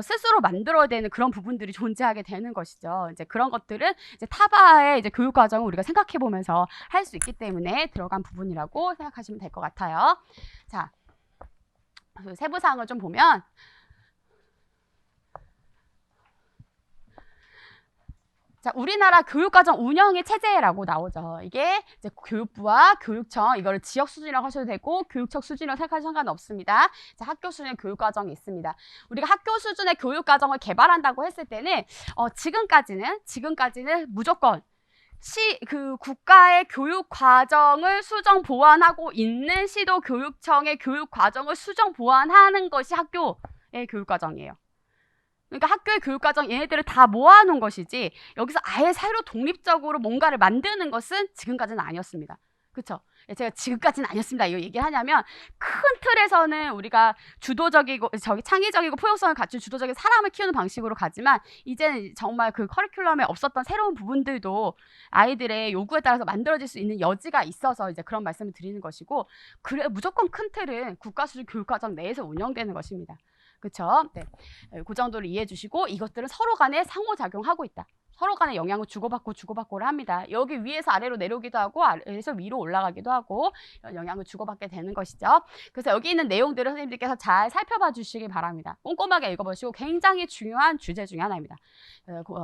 스스로 만들어야 되는 그런 부분들이 존재하게 되는 것이죠. 이제 그런 것들은 이제 타바의 이제 교육 과정을 우리가 생각해 보면서 할 수 있기 때문에 들어간 부분이라고 생각하시면 될 것 같아요. 자, 그 세부 사항을 좀 보면 자, 우리나라 교육과정 운영의 체제라고 나오죠. 이게 이제 교육부와 교육청, 이거를 지역 수준이라고 하셔도 되고 교육청 수준이라고 생각하셔도 상관없습니다. 자, 학교 수준의 교육과정이 있습니다. 우리가 학교 수준의 교육과정을 개발한다고 했을 때는 지금까지는 무조건 국가의 교육과정을 수정 보완하고 있는 시도교육청의 교육과정을 수정 보완하는 것이 학교의 교육과정이에요. 그러니까 학교의 교육과정 얘네들을 다 모아놓은 것이지 여기서 아예 새로 독립적으로 뭔가를 만드는 것은 지금까지는 아니었습니다. 그쵸? 제가 지금까지는 아니었습니다. 이거 얘기를 하냐면 큰 틀에서는 우리가 주도적이고 창의적이고 포용성을 갖춘 주도적인 사람을 키우는 방식으로 가지만 이제는 정말 그 커리큘럼에 없었던 새로운 부분들도 아이들의 요구에 따라서 만들어질 수 있는 여지가 있어서 이제 그런 말씀을 드리는 것이고 그래 무조건 큰 틀은 국가 수준 교육과정 내에서 운영되는 것입니다. 그쵸? 네. 그 정도를 이해해 주시고 이것들은 서로 간에 상호작용하고 있다. 서로 간에 영향을 주고받고를 합니다. 여기 위에서 아래로 내려오기도 하고 아래에서 위로 올라가기도 하고 영향을 주고받게 되는 것이죠. 그래서 여기 있는 내용들을 선생님들께서 잘 살펴봐 주시기 바랍니다. 꼼꼼하게 읽어보시고 굉장히 중요한 주제 중에 하나입니다.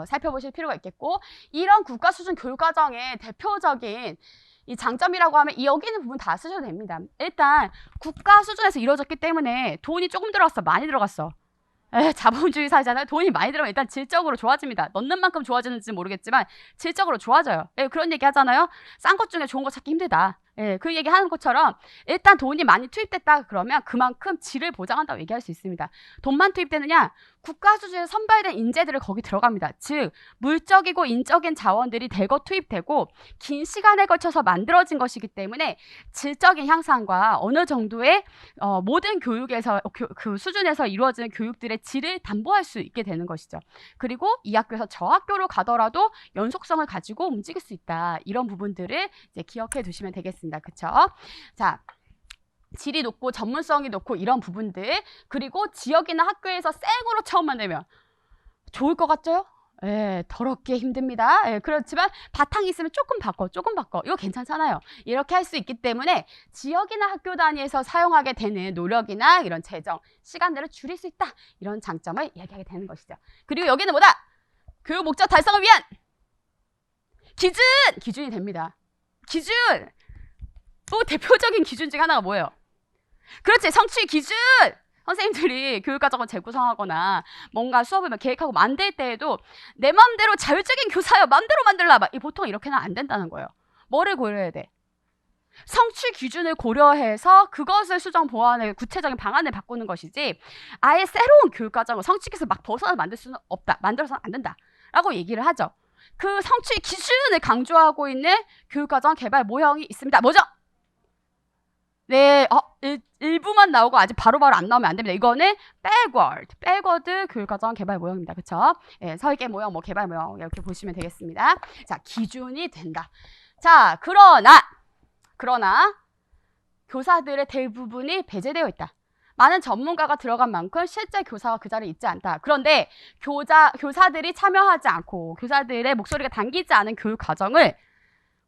살펴보실 필요가 있겠고 이런 국가 수준 교육과정의 대표적인 이 장점이라고 하면 여기 있는 부분 다 쓰셔도 됩니다. 일단 국가 수준에서 이루어졌기 때문에 돈이 조금 들어갔어? 많이 들어갔어? 자본주의 사회잖아요. 돈이 많이 들어가면 일단 질적으로 좋아집니다. 넣는 만큼 좋아지는지 모르겠지만 질적으로 좋아져요. 그런 얘기 하잖아요. 싼 것 중에 좋은 거 찾기 힘들다. 그 얘기 하는 것처럼 일단 돈이 많이 투입됐다 그러면 그만큼 질을 보장한다고 얘기할 수 있습니다. 돈만 투입되느냐? 국가 수준에서 선발된 인재들을 거기 들어갑니다. 즉 물적이고 인적인 자원들이 대거 투입되고 긴 시간에 걸쳐서 만들어진 것이기 때문에 질적인 향상과 어느 정도의 모든 교육에서 그 수준에서 이루어지는 교육들의 질을 담보할 수 있게 되는 것이죠. 그리고 이 학교에서 저 학교로 가더라도 연속성을 가지고 움직일 수 있다. 이런 부분들을 이제 기억해 두시면 되겠습니다. 그쵸? 자. 질이 높고 전문성이 높고 이런 부분들 그리고 지역이나 학교에서 생으로 처음 만들면 좋을 것 같죠? 더럽게 힘듭니다. 그렇지만 바탕이 있으면 조금 바꿔 이거 괜찮잖아요. 이렇게 할 수 있기 때문에 지역이나 학교 단위에서 사용하게 되는 노력이나 이런 재정, 시간들을 줄일 수 있다. 이런 장점을 이야기하게 되는 것이죠. 그리고 여기는 뭐다? 교육 목적 달성을 위한 기준이 됩니다. 기준! 또 대표적인 기준 중 하나가 뭐예요? 그렇지, 성취 기준! 선생님들이 교육과정을 재구성하거나 뭔가 수업을 계획하고 만들 때에도 내 마음대로 자율적인 교사요, 마음대로 만들라. 보통 이렇게는 안 된다는 거예요. 뭐를 고려해야 돼? 성취 기준을 고려해서 그것을 수정 보완의 구체적인 방안을 바꾸는 것이지 아예 새로운 교육과정을 성취기에서 막 벗어나 만들 수는 없다. 만들어서는 안 된다. 라고 얘기를 하죠. 그 성취 기준을 강조하고 있는 교육과정 개발 모형이 있습니다. 뭐죠? 네, 일부만 나오고 아직 바로바로 안 나오면 안 됩니다. 이거는 백워드 교육과정 개발 모형입니다. 그쵸? 설계 모형, 개발 모형 이렇게 보시면 되겠습니다. 자, 기준이 된다. 자, 그러나 교사들의 대부분이 배제되어 있다. 많은 전문가가 들어간 만큼 실제 교사가 그 자리에 있지 않다. 그런데 교사들이 참여하지 않고 교사들의 목소리가 담기지 않은 교육과정을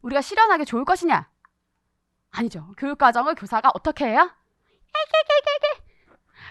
우리가 실현하기 좋을 것이냐? 아니죠. 교육과정을 교사가 어떻게 해요?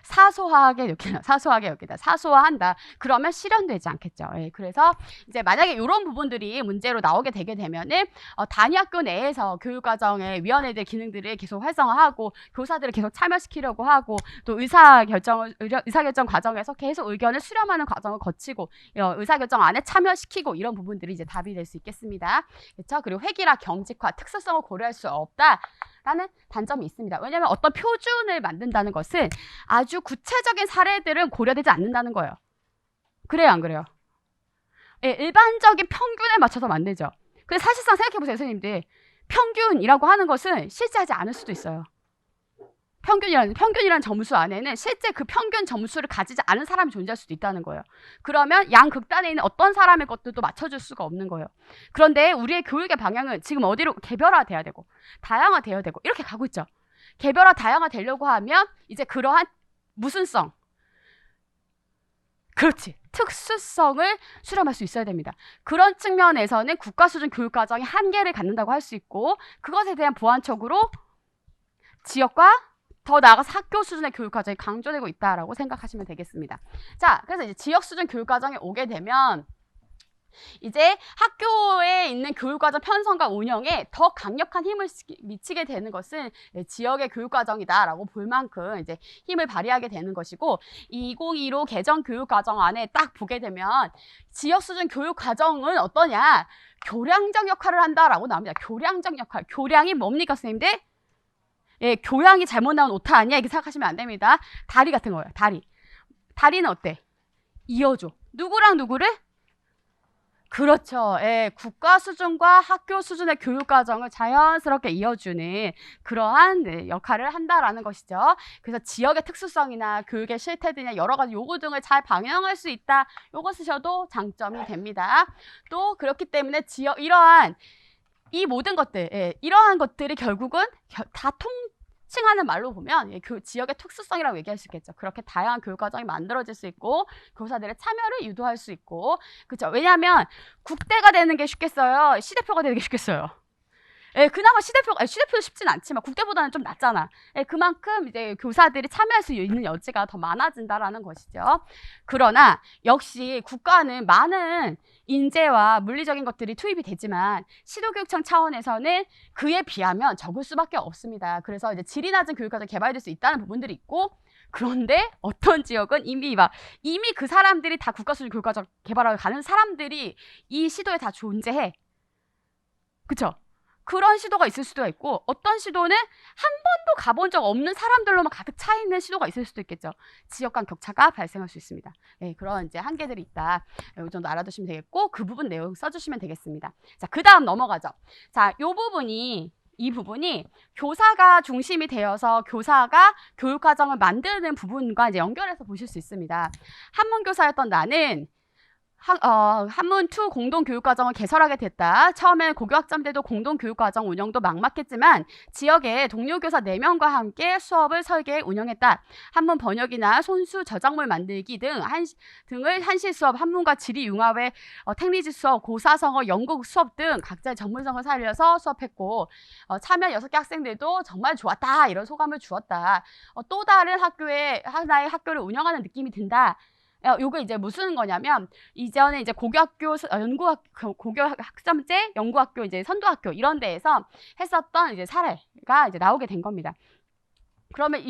사소하게 여기다. 사소화한다. 그러면 실현되지 않겠죠. 그래서 이제 만약에 이런 부분들이 문제로 나오게 되게 되면은 단위 학교 내에서 교육과정의 위원회들 기능들을 계속 활성화하고 교사들을 계속 참여시키려고 하고 또 의사결정 과정에서 계속 의견을 수렴하는 과정을 거치고 의사결정 안에 참여시키고 이런 부분들이 이제 답이 될 수 있겠습니다. 그렇죠? 그리고 획일화, 경직화, 특수성을 고려할 수 없다. 라는 단점이 있습니다. 왜냐하면 어떤 표준을 만든다는 것은 아주 구체적인 사례들은 고려되지 않는다는 거예요. 그래요, 안 그래요? 일반적인 평균에 맞춰서 만들죠. 근데 사실상 생각해보세요, 선생님들. 평균이라고 하는 것은 실제하지 않을 수도 있어요. 평균이라는 점수 안에는 실제 그 평균 점수를 가지지 않은 사람이 존재할 수도 있다는 거예요. 그러면 양극단에 있는 어떤 사람의 것들도 맞춰줄 수가 없는 거예요. 그런데 우리의 교육의 방향은 지금 어디로 개별화돼야 되고 다양화돼야 되고 이렇게 가고 있죠. 개별화, 다양화 되려고 하면 이제 그러한 무슨성, 그렇지, 특수성을 수렴할 수 있어야 됩니다. 그런 측면에서는 국가 수준 교육과정이 한계를 갖는다고 할 수 있고 그것에 대한 보완책으로 지역과 더 나아가서 학교 수준의 교육과정이 강조되고 있다라고 생각하시면 되겠습니다. 자, 그래서 이제 지역 수준 교육과정에 오게 되면 이제 학교에 있는 교육과정 편성과 운영에 더 강력한 힘을 미치게 되는 것은 지역의 교육과정이다라고 볼 만큼 이제 힘을 발휘하게 되는 것이고 2015 개정 교육과정 안에 딱 보게 되면 지역 수준 교육과정은 어떠냐? 교량적 역할을 한다라고 나옵니다. 교량적 역할. 교량이 뭡니까, 선생님들? 교양이 잘못 나온 오타 아니야? 이렇게 생각하시면 안 됩니다. 다리 같은 거예요. 다리는 어때? 이어줘. 누구랑 누구를? 그렇죠. 예, 국가 수준과 학교 수준의 교육 과정을 자연스럽게 이어주는 그러한 네, 역할을 한다라는 것이죠. 그래서 지역의 특수성이나 교육의 실태 등의 여러 가지 요구 등을 잘 반영할 수 있다. 요거 쓰셔도 장점이 됩니다. 또 그렇기 때문에 지역 이러한 이 모든 것들, 예, 이러한 것들이 결국은 다 통칭하는 말로 보면 예, 그 지역의 특수성이라고 얘기할 수 있겠죠. 그렇게 다양한 교육 과정이 만들어질 수 있고 교사들의 참여를 유도할 수 있고, 그렇죠. 왜냐하면 국대가 되는 게 쉽겠어요? 시대표가 되는 게 쉽겠어요? 예, 그나마 시대표도 쉽진 않지만 국대보다는 좀 낫잖아. 예, 그만큼 이제 교사들이 참여할 수 있는 여지가 더 많아진다라는 것이죠. 그러나 역시 국가는 많은 인재와 물리적인 것들이 투입이 되지만 시도교육청 차원에서는 그에 비하면 적을 수밖에 없습니다. 그래서 이제 질이 낮은 교육과정이 개발될 수 있다는 부분들이 있고, 그런데 어떤 지역은 이미 그 사람들이 다 국가 수준 교육과정 개발하러 가는 사람들이 이 시도에 다 존재해. 그쵸? 그런 시도가 있을 수도 있고, 어떤 시도는 한 번도 가본 적 없는 사람들로만 가득 차 있는 시도가 있을 수도 있겠죠. 지역 간 격차가 발생할 수 있습니다. 네, 그런 이제 한계들이 있다. 이 정도 알아두시면 되겠고, 그 부분 내용 써주시면 되겠습니다. 자, 그 다음 넘어가죠. 자, 이 부분이 교사가 중심이 되어서 교사가 교육과정을 만드는 부분과 이제 연결해서 보실 수 있습니다. 한문교사였던 나는 한문2 공동교육과정을 개설하게 됐다. 처음엔 고교학점제도 공동교육과정 운영도 막막했지만 지역의 동료 교사 4명과 함께 수업을 설계 운영했다. 한문 번역이나 손수 저작물 만들기 등을 한시 수업, 한문과 지리 융합의 택리지 수업, 고사성어, 연극 수업 등 각자의 전문성을 살려서 수업했고, 참여 6개 학생들도 정말 좋았다. 이런 소감을 주었다. 또 다른 하나의 학교를 운영하는 느낌이 든다. 요거 이제 무슨 거냐면, 이전에 이제 고교학교, 고교학점제, 연구학교, 이제 선도학교 이런 데에서 했었던 이제 사례가 이제 나오게 된 겁니다. 그러면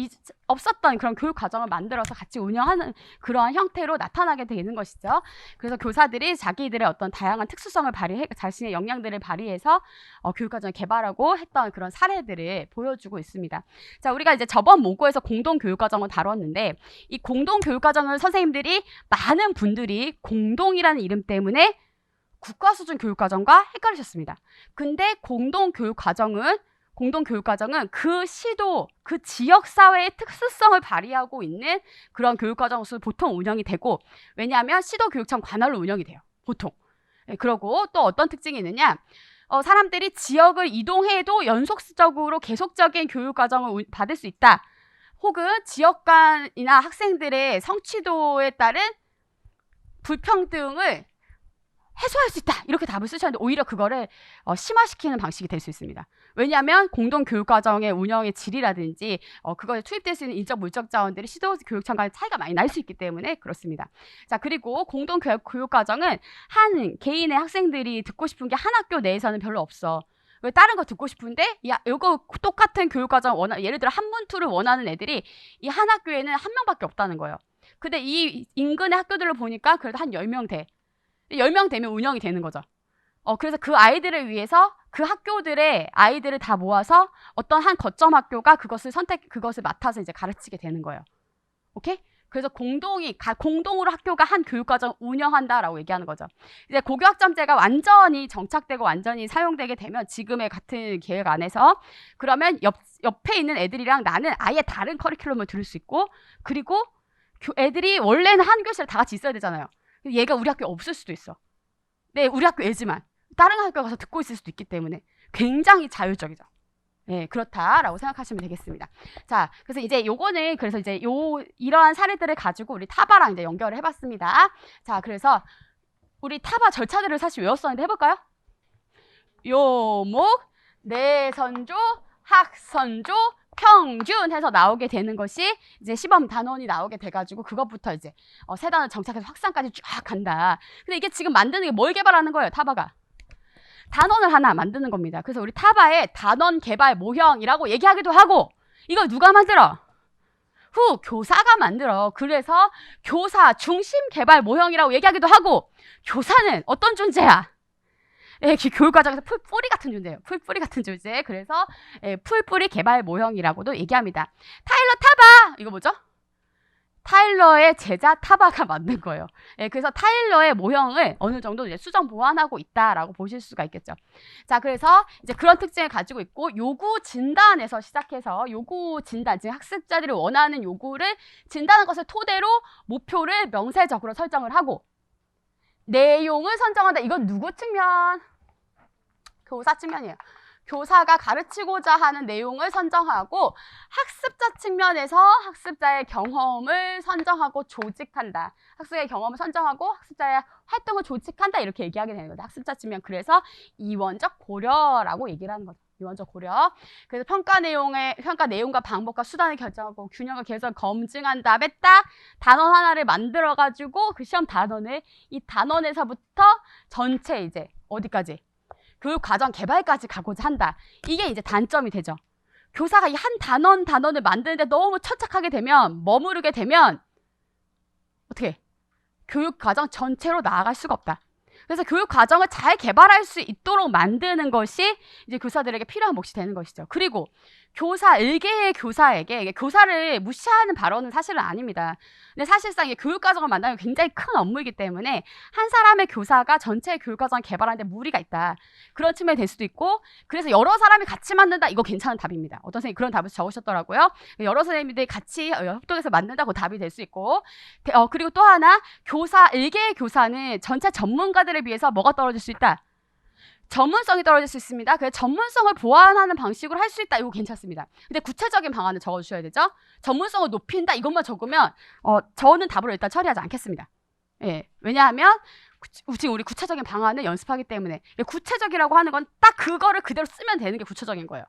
없었던 그런 교육 과정을 만들어서 같이 운영하는 그러한 형태로 나타나게 되는 것이죠. 그래서 교사들이 자기들의 어떤 다양한 특수성을 발휘해 자신의 역량들을 발휘해서 교육 과정을 개발하고 했던 그런 사례들을 보여주고 있습니다. 자, 우리가 이제 저번 모고에서 공동 교육 과정을 다뤘는데, 이 공동 교육 과정을 선생님들이 많은 분들이 공동이라는 이름 때문에 국가 수준 교육 과정과 헷갈리셨습니다. 근데 공동교육과정은 그 시도, 그 지역사회의 특수성을 발휘하고 있는 그런 교육과정으로 보통 운영이 되고, 왜냐하면 시도교육청 관할로 운영이 돼요. 보통. 네, 그러고 또 어떤 특징이 있느냐, 사람들이 지역을 이동해도 연속적으로 계속적인 교육과정을 받을 수 있다. 혹은 지역 간이나 학생들의 성취도에 따른 불평등을 해소할 수 있다. 이렇게 답을 쓰셨는데 오히려 그거를 심화시키는 방식이 될 수 있습니다. 왜냐하면 공동교육과정의 운영의 질이라든지 그거에 투입될 수 있는 인적 물적 자원들이 시도교육청과의 차이가 많이 날 수 있기 때문에 그렇습니다. 자, 그리고 공동교육과정은 한 개인의 학생들이 듣고 싶은 게 한 학교 내에서는 별로 없어. 왜 다른 거 듣고 싶은데 이거 똑같은 교육과정 예를 들어 한문2를 원하는 애들이 이 한 학교에는 한 명밖에 없다는 거예요. 근데 이 인근의 학교들을 보니까 그래도 한 10명 돼. 10명 되면 운영이 되는 거죠. 그래서 그 아이들을 위해서 그 학교들의 아이들을 다 모아서 어떤 한 거점 학교가 그것을 맡아서 이제 가르치게 되는 거예요. 오케이? 그래서 공동으로 학교가 한 교육과정을 운영한다라고 얘기하는 거죠. 이제 고교학점제가 완전히 정착되고 완전히 사용되게 되면 지금의 같은 계획 안에서, 그러면 옆에 있는 애들이랑 나는 아예 다른 커리큘럼을 들을 수 있고, 그리고 애들이 원래는 한 교실에 다 같이 있어야 되잖아요. 얘가 우리 학교에 없을 수도 있어. 네, 우리 학교 애지만 다른 학교 가서 듣고 있을 수도 있기 때문에 굉장히 자율적이죠. 네, 그렇다라고 생각하시면 되겠습니다. 자, 그래서 이제 요거는 이러한 사례들을 가지고 우리 타바랑 이제 연결을 해봤습니다. 자, 그래서 우리 타바 절차들을 사실 외웠었는데 해볼까요? 요목, 내선조, 학선조, 평균 해서 나오게 되는 것이 이제 시범 단원이 나오게 돼가지고 그것부터 이제 세 단원 정착해서 확산까지 쫙 간다. 근데 이게 지금 만드는 게 뭘 개발하는 거예요? 타바가 단원을 하나 만드는 겁니다. 그래서 우리 타바의 단원 개발 모형이라고 얘기하기도 하고, 이걸 누가 만들어? 교사가 만들어. 그래서 교사 중심 개발 모형이라고 얘기하기도 하고, 교사는 어떤 존재야? 교육과정에서 풀뿌리 같은 존재예요. 풀뿌리 같은 존재. 그래서 풀뿌리 개발 모형이라고도 얘기합니다. 타일러 타바! 이거 뭐죠? 타일러의 제자 타바가 만든 거예요. 예, 그래서 타일러의 모형을 어느 정도 이제 수정 보완하고 있다라고 보실 수가 있겠죠. 자, 그래서 이제 그런 특징을 가지고 있고, 요구 진단에서 시작해서 요구 진단, 즉 학습자들이 원하는 요구를 진단한 것을 토대로 목표를 명세적으로 설정을 하고, 내용을 선정한다. 이건 누구 측면? 교사 측면이에요. 교사가 가르치고자 하는 내용을 선정하고, 학습자 측면에서 학습자의 경험을 선정하고 조직한다. 학습자의 경험을 선정하고 학습자의 활동을 조직한다. 이렇게 얘기하게 되는 거죠. 학습자 측면. 그래서 이원적 고려라고 얘기를 하는 거죠. 이원적 고려. 그래서 평가 내용과 방법과 수단을 결정하고 균형과 개선을 검증한 다음에 딱 단원 하나를 만들어가지고 그 시험 단원을 이 단원에서부터 전체 이제 어디까지? 교육 과정 개발까지 가고자 한다. 이게 이제 단점이 되죠. 교사가 이 한 단원을 만드는데 너무 처착하게 되면, 머무르게 되면 어떻게? 교육 과정 전체로 나아갈 수가 없다. 그래서 교육 과정을 잘 개발할 수 있도록 만드는 것이 이제 교사들에게 필요한 몫이 되는 것이죠. 그리고 일개의 교사에게 교사를 무시하는 발언은 사실은 아닙니다. 근데 사실상 이 교육 과정을 만드는 게 굉장히 큰 업무이기 때문에 한 사람의 교사가 전체 교육 과정을 개발하는 데 무리가 있다. 그런 측면이 될 수도 있고, 그래서 여러 사람이 같이 만든다. 이거 괜찮은 답입니다. 어떤 선생님이 그런 답을 적으셨더라고요. 여러 선생님들이 같이 협동해서 만든다고 답이 될 수 있고, 그리고 또 하나, 일개의 교사는 전체 전문가들에 비해서 뭐가 떨어질 수 있다? 전문성이 떨어질 수 있습니다. 그래서 전문성을 보완하는 방식으로 할 수 있다. 이거 괜찮습니다. 근데 구체적인 방안을 적어주셔야 되죠. 전문성을 높인다. 이것만 적으면 저는 답으로 일단 처리하지 않겠습니다. 예, 왜냐하면 지금 우리 구체적인 방안을 연습하기 때문에, 구체적이라고 하는 건 딱 그거를 그대로 쓰면 되는 게 구체적인 거예요.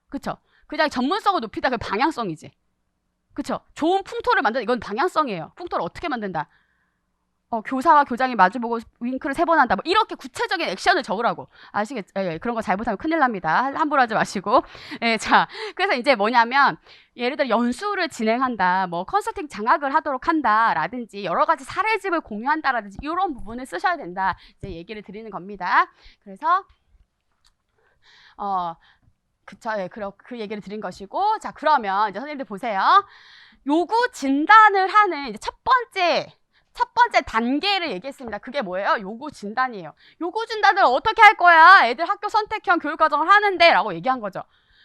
그쵸? 그냥 전문성을 높이다. 그 방향성이지. 그쵸? 좋은 풍토를 만든다. 이건 방향성이에요. 풍토를 어떻게 만든다. 교사와 교장이 마주보고 윙크를 3번 한다. 뭐 이렇게 구체적인 액션을 적으라고. 아시겠죠? 예, 그런 거 잘못하면 큰일 납니다. 함부로 하지 마시고. 예, 자, 그래서 이제 뭐냐면, 예를 들어 연수를 진행한다, 뭐 컨설팅 장학을 하도록 한다, 라든지 여러 가지 사례집을 공유한다라든지 이런 부분을 쓰셔야 된다. 이제 얘기를 드리는 겁니다. 그래서 그쵸? 예, 그 얘기를 드린 것이고, 자, 그러면 이제 선생님들 보세요. 요구 진단을 하는 이제 첫 번째 단계를 얘기했습니다. 그게 뭐예요? 요구 진단이에요. 요구 진단을 어떻게 할 거야? 애들 학교 선택형 교육 과정을 하는데 라고 얘기한 거죠.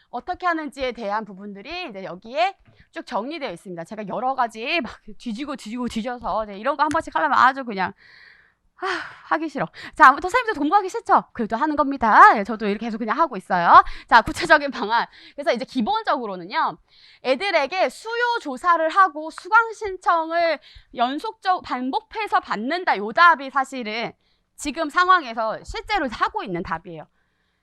어떻게 하는지에 대한 부분들이 이제 여기에 쭉 정리되어 있습니다. 제가 여러 가지 막 뒤져서 이런 거 한 번씩 하려면 아주 그냥 하기 싫어. 자, 아무튼 선생님들 공부하기 싫죠? 그래도 하는 겁니다. 예, 저도 이렇게 계속 그냥 하고 있어요. 자, 구체적인 방안. 그래서 이제 기본적으로는요, 애들에게 수요 조사를 하고 수강 신청을 반복해서 받는다. 요 답이 사실은 지금 상황에서 실제로 하고 있는 답이에요.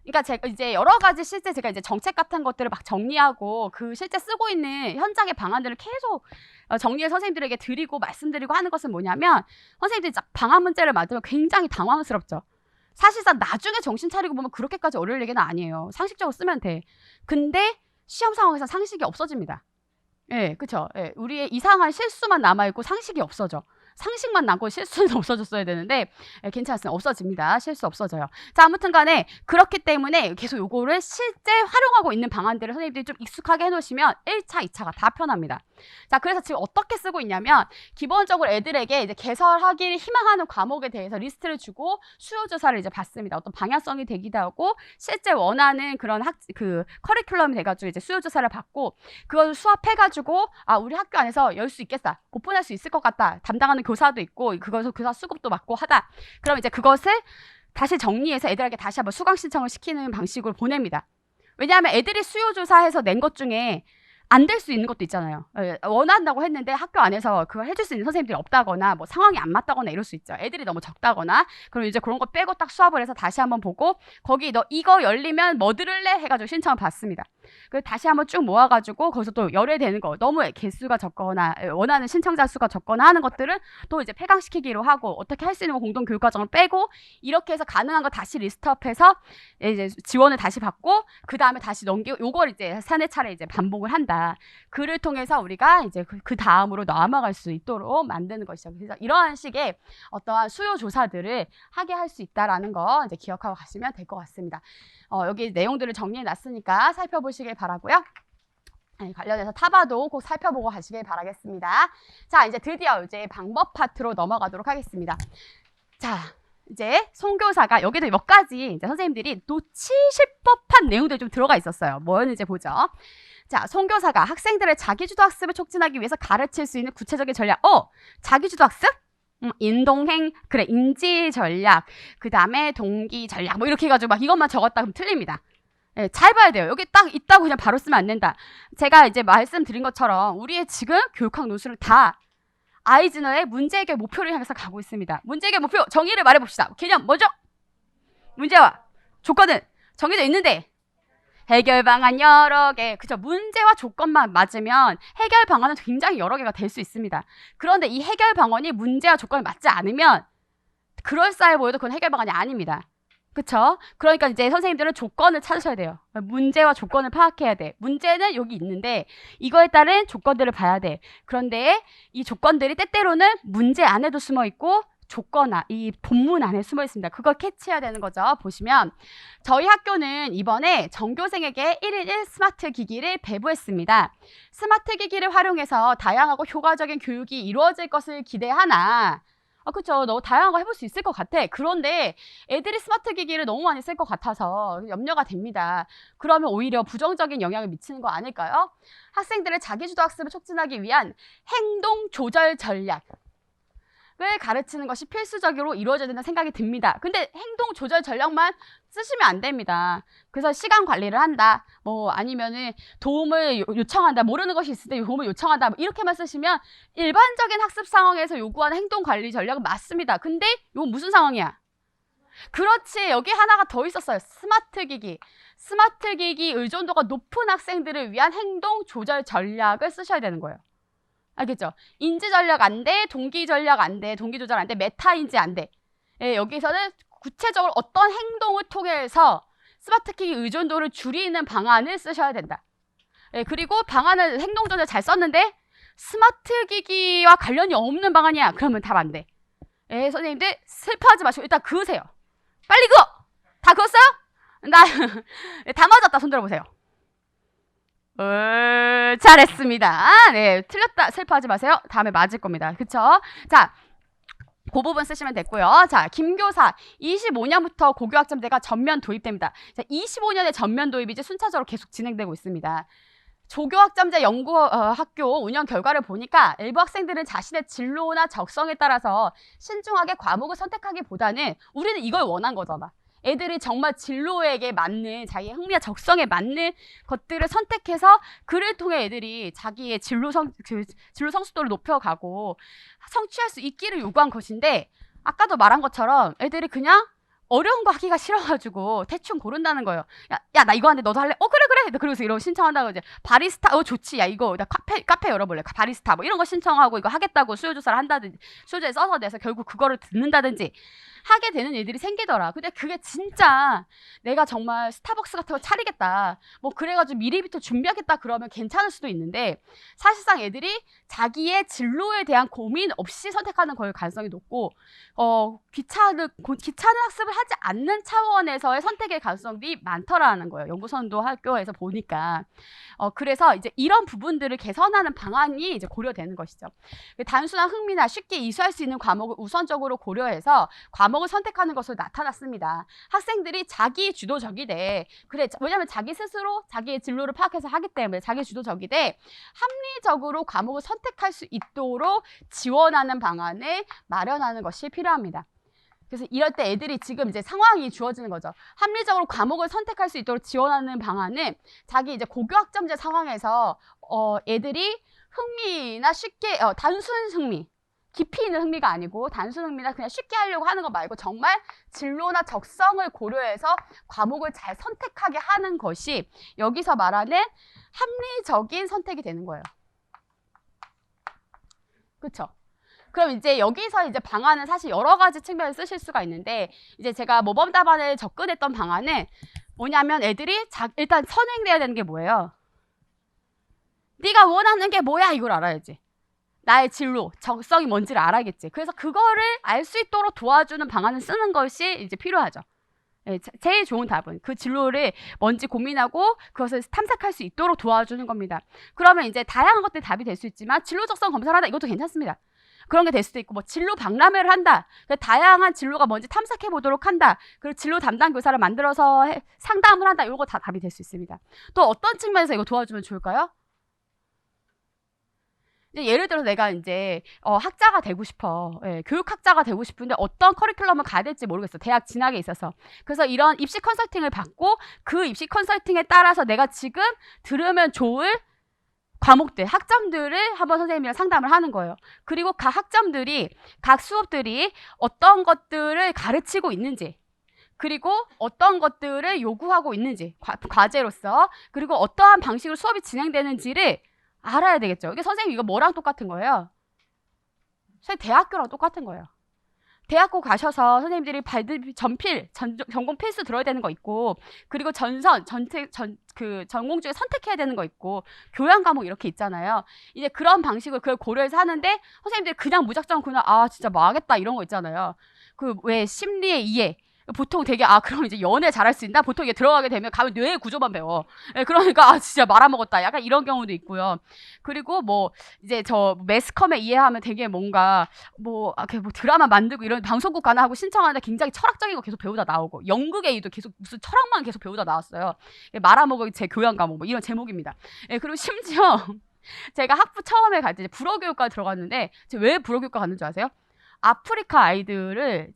그러니까 제가 이제 여러 가지 실제 제가 이제 정책 같은 것들을 막 정리하고 그 실제 쓰고 있는 현장의 방안들을 계속 정리해 선생님들에게 드리고 말씀드리고 하는 것은 뭐냐면, 선생님들이 방안 문제를 만들면 굉장히 당황스럽죠. 사실상 나중에 정신 차리고 보면 그렇게까지 어려울 얘기는 아니에요. 상식적으로 쓰면 돼. 근데 시험 상황에서 상식이 없어집니다. 예, 그쵸? 예, 우리의 이상한 실수만 남아있고 상식이 없어져. 상식만 남고 실수는 없어졌어야 되는데, 예, 괜찮습니다. 없어집니다. 실수 없어져요. 자, 아무튼 간에 그렇기 때문에 계속 요거를 실제 활용하고 있는 방안들을 선생님들이 좀 익숙하게 해놓으시면 1차, 2차가 다 편합니다. 자, 그래서 지금 어떻게 쓰고 있냐면, 기본적으로 애들에게 이제 개설하기를 희망하는 과목에 대해서 리스트를 주고 수요조사를 이제 받습니다. 어떤 방향성이 되기도 하고, 실제 원하는 그런 커리큘럼이 돼가지고 이제 수요조사를 받고, 그걸 수합해가지고, 우리 학교 안에서 열 수 있겠다. 오픈할 수 있을 것 같다. 담당하는 교사도 있고, 그것을 교사 수급도 받고 하다. 그럼 이제 그것을 다시 정리해서 애들에게 다시 한번 수강 신청을 시키는 방식으로 보냅니다. 왜냐하면 애들이 수요조사해서 낸 것 중에 안 될 수 있는 것도 있잖아요. 원한다고 했는데 학교 안에서 그걸 해줄 수 있는 선생님들이 없다거나 뭐 상황이 안 맞다거나 이럴 수 있죠. 애들이 너무 적다거나. 그럼 이제 그런 거 빼고 딱 수합을 해서 다시 한번 보고, 거기 너 이거 열리면 뭐 들을래? 해가지고 신청을 받습니다. 그래서 다시 한번 쭉 모아가지고 거기서 또 열애되는 거, 너무 개수가 적거나 원하는 신청자 수가 적거나 하는 것들은 또 이제 폐강시키기로 하고, 어떻게 할 수 있는 공동 교육 과정을 빼고, 이렇게 해서 가능한 거 다시 리스트업해서 이제 지원을 다시 받고, 그 다음에 다시 넘기고, 요걸 이제 3-4차례 이제 반복을 한다. 그를 통해서 우리가 이제 그 다음으로 넘어갈 수 있도록 만드는 것이죠. 그래서 이러한 식의 어떠한 수요 조사들을 하게 할 수 있다라는 거 이제 기억하고 가시면 될 것 같습니다. 여기 내용들을 정리해 놨으니까 살펴보시길 바라고요. 관련해서 타바도 꼭 살펴보고 가시길 바라겠습니다. 자, 이제 드디어 이제 방법 파트로 넘어가도록 하겠습니다. 자, 이제 송교사가 여기도 몇 가지 이제 선생님들이 놓치실 법한 내용들이 좀 들어가 있었어요. 뭐였는지 보죠. 자, 송교사가 학생들의 자기주도 학습을 촉진하기 위해서 가르칠 수 있는 구체적인 전략. 자기주도 학습? 인동행, 그래, 인지 전략, 그 다음에 동기 전략, 뭐 이렇게 해가지고 막 이것만 적었다 그러면 틀립니다. 네, 잘 봐야 돼요. 여기 딱 있다고 그냥 바로 쓰면 안 된다. 제가 이제 말씀드린 것처럼 우리의 지금 교육학 논술은 다 아이즈너의 문제 해결 목표를 향해서 가고 있습니다. 문제 해결 목표 정의를 말해봅시다. 개념 뭐죠? 문제와 조건은 정해져 있는데 해결 방안 여러 개, 그죠? 문제와 조건만 맞으면 해결 방안은 굉장히 여러 개가 될 수 있습니다. 그런데 이 해결 방안이 문제와 조건에 맞지 않으면 그럴싸해 보여도 그건 해결 방안이 아닙니다. 그쵸? 그러니까 이제 선생님들은 조건을 찾으셔야 돼요. 문제와 조건을 파악해야 돼. 문제는 여기 있는데 이거에 따른 조건들을 봐야 돼. 그런데 이 조건들이 때때로는 문제 안에도 숨어 있고 조건, 이 본문 안에 숨어 있습니다. 그걸 캐치해야 되는 거죠. 보시면 저희 학교는 이번에 전교생에게 1인 1 스마트 기기를 배부했습니다. 스마트 기기를 활용해서 다양하고 효과적인 교육이 이루어질 것을 기대하나 그쵸. 너무 다양한 거 해볼 수 있을 것 같아. 그런데 애들이 스마트 기기를 너무 많이 쓸 것 같아서 염려가 됩니다. 그러면 오히려 부정적인 영향을 미치는 거 아닐까요? 학생들의 자기주도 학습을 촉진하기 위한 행동 조절 전략. 을 가르치는 것이 필수적으로 이루어져야 된다는 생각이 듭니다. 근데 행동 조절 전략만 쓰시면 안 됩니다. 그래서 시간 관리를 한다. 뭐 아니면은 도움을 요청한다. 모르는 것이 있을 때 도움을 요청한다. 뭐 이렇게만 쓰시면 일반적인 학습 상황에서 요구하는 행동 관리 전략은 맞습니다. 근데 이건 무슨 상황이야? 그렇지. 여기 하나가 더 있었어요. 스마트 기기. 스마트 기기 의존도가 높은 학생들을 위한 행동 조절 전략을 쓰셔야 되는 거예요. 알겠죠? 인지 전략 안 돼, 동기 전략 안 돼, 동기 조절 안 돼, 메타 인지 안 돼. 여기서는 구체적으로 어떤 행동을 통해서 스마트 기기 의존도를 줄이는 방안을 쓰셔야 된다. 그리고 방안을 행동 조절 잘 썼는데 스마트 기기와 관련이 없는 방안이야. 그러면 답 안 돼. 선생님들 슬퍼하지 마시고 일단 그으세요. 빨리 그어! 다 그었어요? 다 맞았다. 손 들어보세요. 잘했습니다. 네, 틀렸다 슬퍼하지 마세요. 다음에 맞을 겁니다. 그쵸? 자, 그 부분 쓰시면 됐고요. 자, 김교사 25년부터 고교학점제가 전면 도입됩니다. 자, 25년의 전면 도입이 이제 순차적으로 계속 진행되고 있습니다. 조교학점제 연구학교 운영 결과를 보니까 일부 학생들은 자신의 진로나 적성에 따라서 신중하게 과목을 선택하기보다는 우리는 이걸 원한 거잖아. 애들이 정말 진로에게 맞는 자기의 흥미와 적성에 맞는 것들을 선택해서 그를 통해 애들이 자기의 진로 성숙도를 높여가고 성취할 수 있기를 요구한 것인데 아까도 말한 것처럼 애들이 그냥 어려운 거 하기가 싫어가지고 대충 고른다는 거예요. 야, 나 이거 하는데 너도 할래? 그래. 그러고서 이런 신청한다고 이제 바리스타, 좋지. 야, 이거 나 카페 열어볼래. 바리스타 뭐 이런 거 신청하고 이거 하겠다고 수요조사를 한다든지 수요조사에 써서 내서 결국 그거를 듣는다든지 하게 되는 일들이 생기더라. 근데 그게 진짜 내가 정말 스타벅스 같은 거 차리겠다. 뭐 그래가지고 미리부터 준비하겠다 그러면 괜찮을 수도 있는데 사실상 애들이 자기의 진로에 대한 고민 없이 선택하는 걸 가능성이 높고 귀찮은 학습을 하지 않는 차원에서의 선택의 가능성이 많더라는 거예요. 연구선도 학교에서 보니까. 그래서 이제 이런 부분들을 개선하는 방안이 이제 고려되는 것이죠. 단순한 흥미나 쉽게 이수할 수 있는 과목을 우선적으로 고려해서 과목을 선택하는 것으로 나타났습니다. 학생들이 자기 주도적이돼. 그래, 왜냐면 자기 스스로 자기의 진로를 파악해서 하기 때문에 자기 주도적이돼 합리적으로 과목을 선택할 수 있도록 지원하는 방안을 마련하는 것이 필요합니다. 그래서 이럴 때 애들이 지금 이제 상황이 주어지는 거죠. 합리적으로 과목을 선택할 수 있도록 지원하는 방안은 자기 이제 고교학점제 상황에서 애들이 흥미나 쉽게 단순 흥미, 깊이 있는 흥미가 아니고 단순 흥미나 그냥 쉽게 하려고 하는 거 말고 정말 진로나 적성을 고려해서 과목을 잘 선택하게 하는 것이 여기서 말하는 합리적인 선택이 되는 거예요. 그렇죠? 그럼 이제 여기서 이제 방안은 사실 여러 가지 측면을 쓰실 수가 있는데 이제 제가 모범 답안을 접근했던 방안은 뭐냐면 애들이 일단 선행돼야 되는 게 뭐예요? 네가 원하는 게 뭐야 이걸 알아야지. 나의 진로, 적성이 뭔지를 알아야겠지. 그래서 그거를 알 수 있도록 도와주는 방안을 쓰는 것이 이제 필요하죠. 예, 제일 좋은 답은 그 진로를 뭔지 고민하고 그것을 탐색할 수 있도록 도와주는 겁니다. 그러면 이제 다양한 것들이 답이 될 수 있지만 진로 적성 검사를 한다, 이것도 괜찮습니다. 그런 게 될 수도 있고, 뭐 진로 박람회를 한다, 다양한 진로가 뭔지 탐색해 보도록 한다, 그리고 진로 담당 교사를 만들어서 상담을 한다, 이거 다 답이 될 수 있습니다. 또 어떤 측면에서 이거 도와주면 좋을까요? 이제 예를 들어서 내가 이제 학자가 되고 싶어. 예, 교육학자가 되고 싶은데 어떤 커리큘럼을 가야 될지 모르겠어. 대학 진학에 있어서. 그래서 이런 입시 컨설팅을 받고 그 입시 컨설팅에 따라서 내가 지금 들으면 좋을 과목들, 학점들을 한번 선생님이랑 상담을 하는 거예요. 그리고 각 학점들이, 각 수업들이 어떤 것들을 가르치고 있는지, 그리고 어떤 것들을 요구하고 있는지, 과제로서, 그리고 어떠한 방식으로 수업이 진행되는지를 알아야 되겠죠. 이게 선생님 이거 뭐랑 똑같은 거예요? 선생님 대학교랑 똑같은 거예요. 대학교 가셔서 선생님들이 전공 필수 들어야 되는 거 있고, 그리고 그 전공 중에 선택해야 되는 거 있고, 교양 과목 이렇게 있잖아요. 이제 그런 방식으로 그걸 고려해서 하는데, 선생님들이 그냥 무작정 진짜 망하겠다 이런 거 있잖아요. 그 왜 심리의 이해. 보통 되게 그럼 이제 연애 잘할 수 있나? 보통 이게 들어가게 되면 가면 뇌의 구조만 배워. 예, 그러니까 진짜 말아먹었다. 약간 이런 경우도 있고요. 그리고 뭐 이제 저 매스컴에 이해하면 되게 뭔가 뭐 드라마 만들고 이런 방송국 가나 하고 신청하는데 굉장히 철학적인 거 계속 배우다 나오고, 연극에도 계속 무슨 철학만 계속 배우다 나왔어요. 말아먹은 제 교양 과목 뭐 이런 제목입니다. 예, 그리고 심지어 제가 학부 처음에 갈 때 불어교육과 들어갔는데, 제가 왜 불어교육과 갔는 줄 아세요? 아프리카 아이들을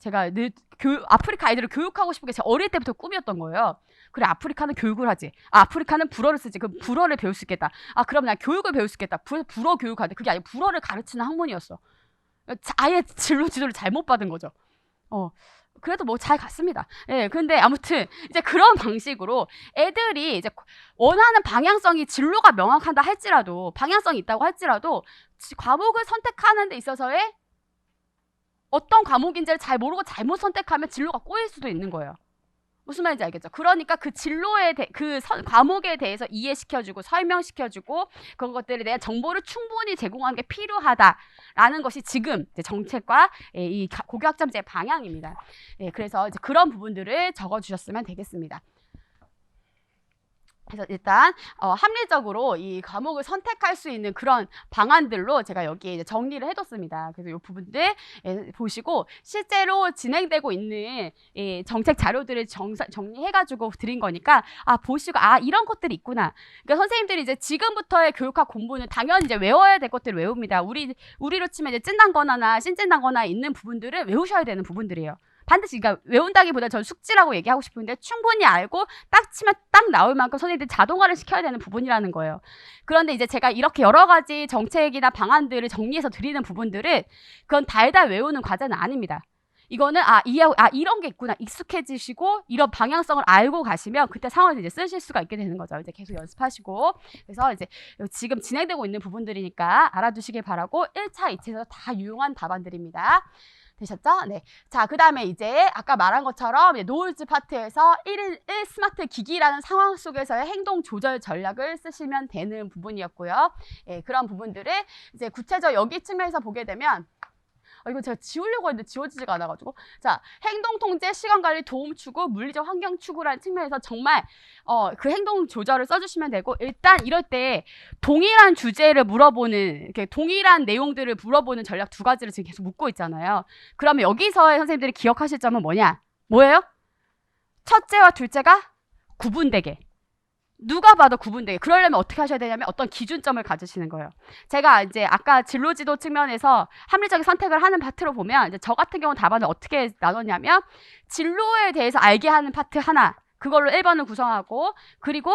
교육하고 싶은 게 제 어릴 때부터 꿈이었던 거예요. 그래, 아프리카는 교육을 하지. 아프리카는 불어를 쓰지. 그럼 불어를 배울 수 있겠다. 그럼 난 교육을 배울 수 있겠다. 불어 교육하는데 그게 아니고 불어를 가르치는 학문이었어. 아예 지도를 잘못 받은 거죠. 그래도 뭐 잘 갔습니다. 예, 근데 아무튼 이제 그런 방식으로 애들이 이제 원하는 방향성이, 진로가 명확하다 할지라도, 방향성이 있다고 할지라도 과목을 선택하는 데 있어서의 어떤 과목인지를 잘 모르고 잘못 선택하면 진로가 꼬일 수도 있는 거예요. 무슨 말인지 알겠죠? 그러니까 그 진로에 과목에 대해서 이해시켜주고 설명시켜주고 그런 것들에 대한 정보를 충분히 제공하는 게 필요하다라는 것이 지금 이제 정책과 이 고교학점제의 방향입니다. 예, 그래서 이제 그런 부분들을 적어주셨으면 되겠습니다. 그래서 일단 합리적으로 이 과목을 선택할 수 있는 그런 방안들로 제가 여기에 이제 정리를 해뒀습니다. 그래서 이 부분들 보시고 실제로 진행되고 있는 정책 자료들을 정리해가지고 드린 거니까 보시고 이런 것들이 있구나. 그러니까 선생님들이 이제 지금부터의 교육학 공부는 당연히 이제 외워야 될 것들을 외웁니다. 우리로 치면 이제 찐단거나 신찐단거나 있는 부분들을 외우셔야 되는 부분들이에요. 반드시, 그러니까 외운다기보다 전 숙지라고 얘기하고 싶은데, 충분히 알고 딱 치면 딱 나올 만큼 선생님들이 자동화를 시켜야 되는 부분이라는 거예요. 그런데 이제 제가 이렇게 여러 가지 정책이나 방안들을 정리해서 드리는 부분들은 그건 달달 외우는 과제는 아닙니다. 이거는 이런 게 있구나, 익숙해지시고 이런 방향성을 알고 가시면 그때 상황에서 이제 쓰실 수가 있게 되는 거죠. 이제 계속 연습하시고. 그래서 이제 지금 진행되고 있는 부분들이니까 알아두시길 바라고, 1차, 2차에서 다 유용한 답안들입니다. 되셨죠? 네. 자, 그 다음에 이제 아까 말한 것처럼 노을즈 파트에서 1 스마트 기기라는 상황 속에서의 행동 조절 전략을 쓰시면 되는 부분이었고요. 예, 그런 부분들을 이제 구체적 여기 측면에서 보게 되면, 이거 제가 지우려고 했는데 지워지지가 않아가지고. 자, 행동 통제, 시간 관리, 도움 추구, 물리적 환경 추구라는 측면에서 정말 그 행동 조절을 써주시면 되고, 일단 이럴 때 동일한 주제를 물어보는, 이렇게 동일한 내용들을 물어보는 전략 2가지를 지금 계속 묻고 있잖아요. 그러면 여기서의 선생님들이 기억하실 점은 뭐예요? 첫째와 둘째가 구분되게. 누가 봐도 구분되게. 그러려면 어떻게 하셔야 되냐면 어떤 기준점을 가지시는 거예요. 제가 이제 아까 진로지도 측면에서 합리적인 선택을 하는 파트로 보면, 이제 저 같은 경우는 답안을 어떻게 나눴냐면, 진로에 대해서 알게 하는 파트 하나, 그걸로 1번을 구성하고, 그리고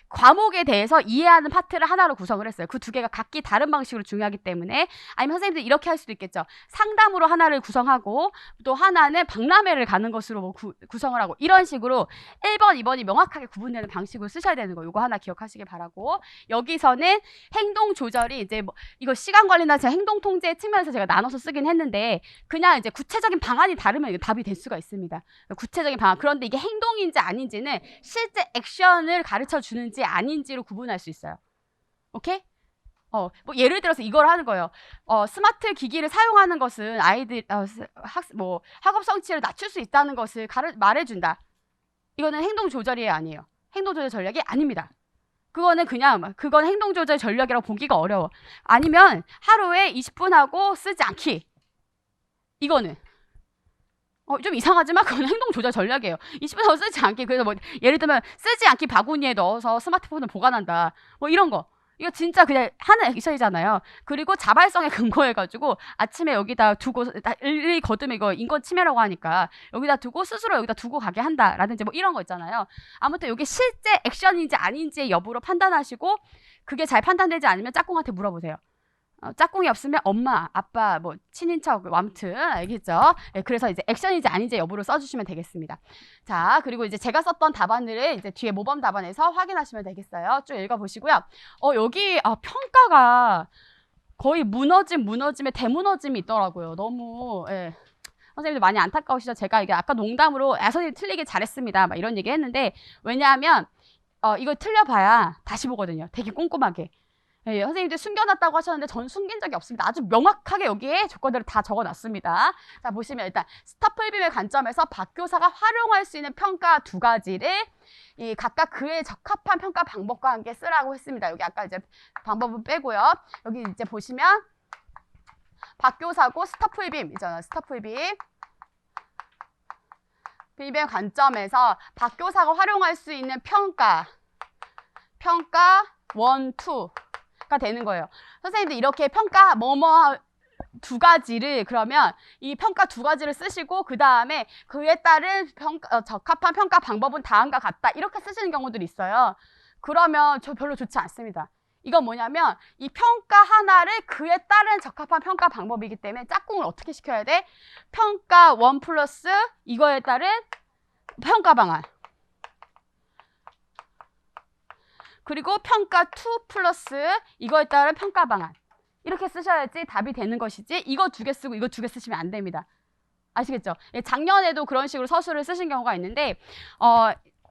과목에 대해서 이해하는 파트를 하나로 구성을 했어요. 그 2개가 각기 다른 방식으로 중요하기 때문에. 아니면 선생님들 이렇게 할 수도 있겠죠. 상담으로 하나를 구성하고 또 하나는 박람회를 가는 것으로 뭐 구성을 하고, 이런 식으로 1번, 2번이 명확하게 구분되는 방식으로 쓰셔야 되는 거, 이거 하나 기억하시길 바라고, 여기서는 행동 조절이 이제 뭐 이거 시간 관리나 제 행동 통제 측면에서 제가 나눠서 쓰긴 했는데, 그냥 이제 구체적인 방안이 다르면 이게 답이 될 수가 있습니다. 구체적인 방안. 그런데 이게 행동인지 아닌지는 실제 액션을 가르쳐 주는지 아닌지로 구분할 수 있어요. 오케이? 뭐 예를 들어서 이걸 하는 거예요. 스마트 기기를 사용하는 것은 아이들 학업 성취를 낮출 수 있다는 것을 말해준다. 이거는 행동 조절이 아니에요. 행동 조절 전략이 아닙니다. 그건 행동 조절 전략이라고 보기가 어려워. 아니면 하루에 20분 하고 쓰지 않기. 이거는 좀 이상하지만 그건 행동 조절 전략이에요. 20분 하고 쓰지 않기. 그래서 뭐 예를 들면 쓰지 않기 바구니에 넣어서 스마트폰을 보관한다. 뭐 이런 거. 이거 진짜 그냥 하는 액션이잖아요. 그리고 자발성에 근거해가지고 아침에 여기다 두고 일일이 거두면 이거 인권 침해라고 하니까 여기다 두고 스스로 여기다 두고 가게 한다라든지 뭐 이런 거 있잖아요. 아무튼 이게 실제 액션인지 아닌지의 여부로 판단하시고 그게 잘 판단되지 않으면 짝꿍한테 물어보세요. 짝꿍이 없으면 엄마, 아빠, 뭐 친인척, 아무튼 알겠죠? 네, 그래서 이제 액션인지 아닌지 여부를 써주시면 되겠습니다. 자, 그리고 이제 제가 썼던 답안들을 이제 뒤에 모범 답안에서 확인하시면 되겠어요. 쭉 읽어보시고요. 여기 평가가 거의 무너짐에 대무너짐이 있더라고요. 너무 선생님들 많이 안타까우시죠? 제가 이게 아까 농담으로 선생님 틀리게 잘했습니다. 막 이런 얘기 했는데 왜냐하면 이거 틀려봐야 다시 보거든요. 되게 꼼꼼하게. 네, 선생님들 숨겨놨다고 하셨는데 저는 숨긴 적이 없습니다. 아주 명확하게 여기에 조건들을 다 적어놨습니다. 자, 보시면 일단 스타플빔의 관점에서 박교사가 활용할 수 있는 평가 두 가지를 각각 그에 적합한 평가 방법과 함께 쓰라고 했습니다. 여기 아까 이제 방법은 빼고요. 여기 이제 보시면 박교사고 스타플빔 있잖아요. 스타플빔. 빔의 관점에서 박교사가 활용할 수 있는 평가 1, 2가 되는 거예요. 선생님들 이렇게 평가 두 가지를 그러면 이 평가 두 가지를 쓰시고 그 다음에 그에 따른 적합한 평가 방법은 다음과 같다 이렇게 쓰시는 경우들이 있어요. 그러면 저 별로 좋지 않습니다. 이건 뭐냐면 이 평가 하나를 그에 따른 적합한 평가 방법이기 때문에 짝꿍을 어떻게 시켜야 돼? 평가 1 플러스 이거에 따른 평가 방안 그리고 평가 2 플러스 이거에 따른 평가 방안 이렇게 쓰셔야지 답이 되는 것이지 이거 두 개 쓰고 이거 두 개 쓰시면 안 됩니다. 아시겠죠? 작년에도 그런 식으로 서술을 쓰신 경우가 있는데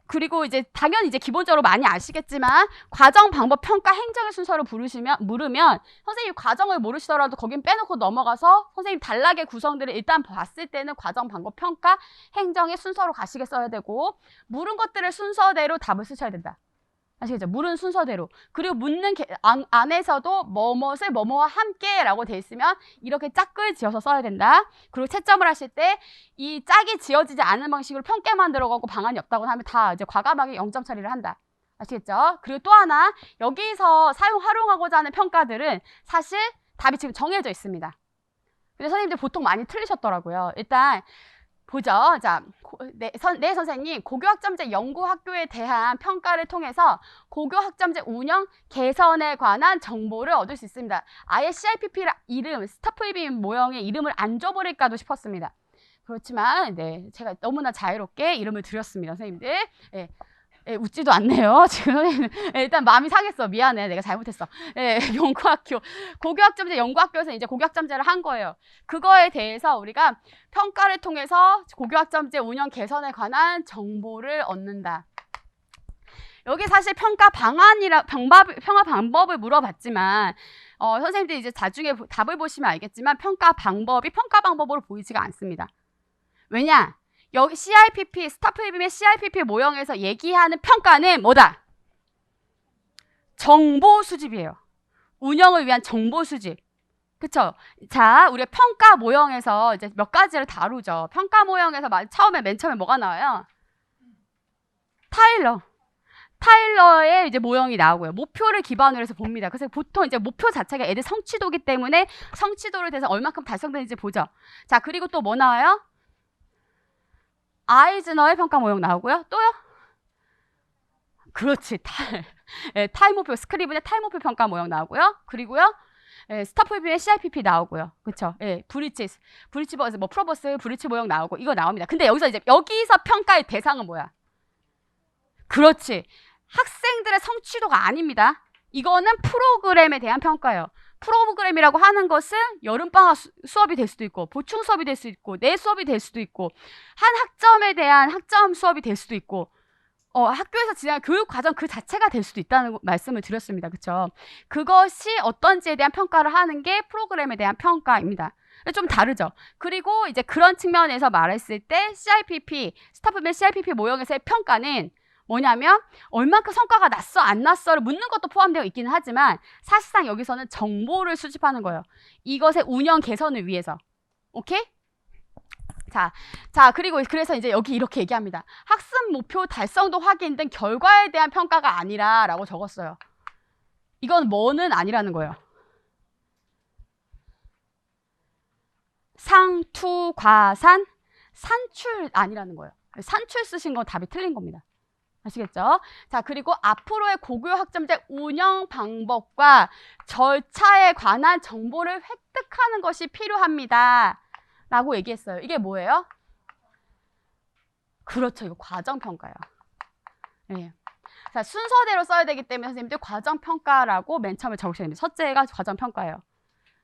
그리고 이제 당연히 이제 기본적으로 많이 아시겠지만 과정, 방법, 평가, 행정의 순서를 물으면 선생님 과정을 모르시더라도 거긴 빼놓고 넘어가서 선생님 단락의 구성들을 일단 봤을 때는 과정, 방법, 평가, 행정의 순서로 가시게 써야 되고 물은 것들을 순서대로 답을 쓰셔야 된다. 아시겠죠? 물은 순서대로. 그리고 묻는 안에서도 뭐뭇을 뭐뭐와 함께 라고 돼 있으면 이렇게 짝을 지어서 써야 된다. 그리고 채점을 하실 때 이 짝이 지어지지 않은 방식으로 평가만 들어가고 방안이 없다고 하면 다 이제 과감하게 0점 처리를 한다. 아시겠죠? 그리고 또 하나 여기서 활용하고자 하는 평가들은 사실 답이 지금 정해져 있습니다. 근데 선생님들 보통 많이 틀리셨더라고요. 일단 보죠. 자, 네, 선생님, 고교학점제 연구학교에 대한 평가를 통해서 고교학점제 운영 개선에 관한 정보를 얻을 수 있습니다. 아예 CIPP 이름, 스타플빔 모형의 이름을 안 줘버릴까도 싶었습니다. 그렇지만 네, 제가 너무나 자유롭게 이름을 드렸습니다, 선생님들. 네. 웃지도 않네요. 지금 일단 마음이 상했어. 미안해. 내가 잘못했어. 연구학교. 고교학점제 연구학교에서 이제 고교학점제를 한 거예요. 그거에 대해서 우리가 평가를 통해서 고교학점제 운영 개선에 관한 정보를 얻는다. 여기 사실 평가 방법을 물어봤지만 선생님들이 이제 나중에 답을 보시면 알겠지만 평가 방법으로 보이지가 않습니다. 왜냐? 여기 CIPP, 스타플빔의 CIPP 모형에서 얘기하는 평가는 뭐다? 정보 수집이에요. 운영을 위한 정보 수집. 그쵸? 자, 우리가 평가 모형에서 이제 몇 가지를 다루죠. 평가 모형에서 맨 처음에 뭐가 나와요? 타일러의 이제 모형이 나오고요. 목표를 기반으로 해서 봅니다. 그래서 보통 이제 목표 자체가 애들 성취도기 때문에 성취도를 대해서 얼마큼 달성되는지 보죠. 자, 그리고 또 뭐 나와요? 아이즈너의 평가 모형 나오고요. 또요? 그렇지. 타임오표 스크리븐의 타임오표 평가 모형 나오고요. 그리고요. 스타플빔의 CIPP 나오고요. 그렇죠? 브리치 뭐 프로버스 브리치 모형 나오고 이거 나옵니다. 근데 여기서 평가의 대상은 뭐야? 그렇지. 학생들의 성취도가 아닙니다. 이거는 프로그램에 대한 평가예요. 프로그램이라고 하는 것은 여름방학 수업이 될 수도 있고 보충 수업이 될 수도 있고 내 수업이 될 수도 있고 한 학점에 대한 학점 수업이 될 수도 있고 학교에서 진행한 교육 과정 그 자체가 될 수도 있다는 말씀을 드렸습니다. 그쵸? 그것이 어떤지에 대한 평가를 하는 게 프로그램에 대한 평가입니다. 좀 다르죠. 그리고 이제 그런 측면에서 말했을 때 CIPP, 스타프맨 CIPP 모형에서의 평가는 뭐냐면 얼만큼 성과가 났어 안 났어를 묻는 것도 포함되어 있기는 하지만 사실상 여기서는 정보를 수집하는 거예요. 이것의 운영 개선을 위해서. 오케이? 자, 그리고 그래서 이제 여기 이렇게 얘기합니다. 학습 목표 달성도 확인 등 결과에 대한 평가가 아니라 라고 적었어요. 이건 뭐는 아니라는 거예요. 상, 투, 과산, 산출 아니라는 거예요. 산출 쓰신 건 답이 틀린 겁니다. 아시겠죠? 자, 그리고 앞으로의 고교 학점제 운영 방법과 절차에 관한 정보를 획득하는 것이 필요합니다. 라고 얘기했어요. 이게 뭐예요? 그렇죠. 이거 과정평가예요. 네. 자, 순서대로 써야 되기 때문에 선생님들 과정평가라고 맨 처음에 적으셔야 됩니다. 첫째가 과정평가예요.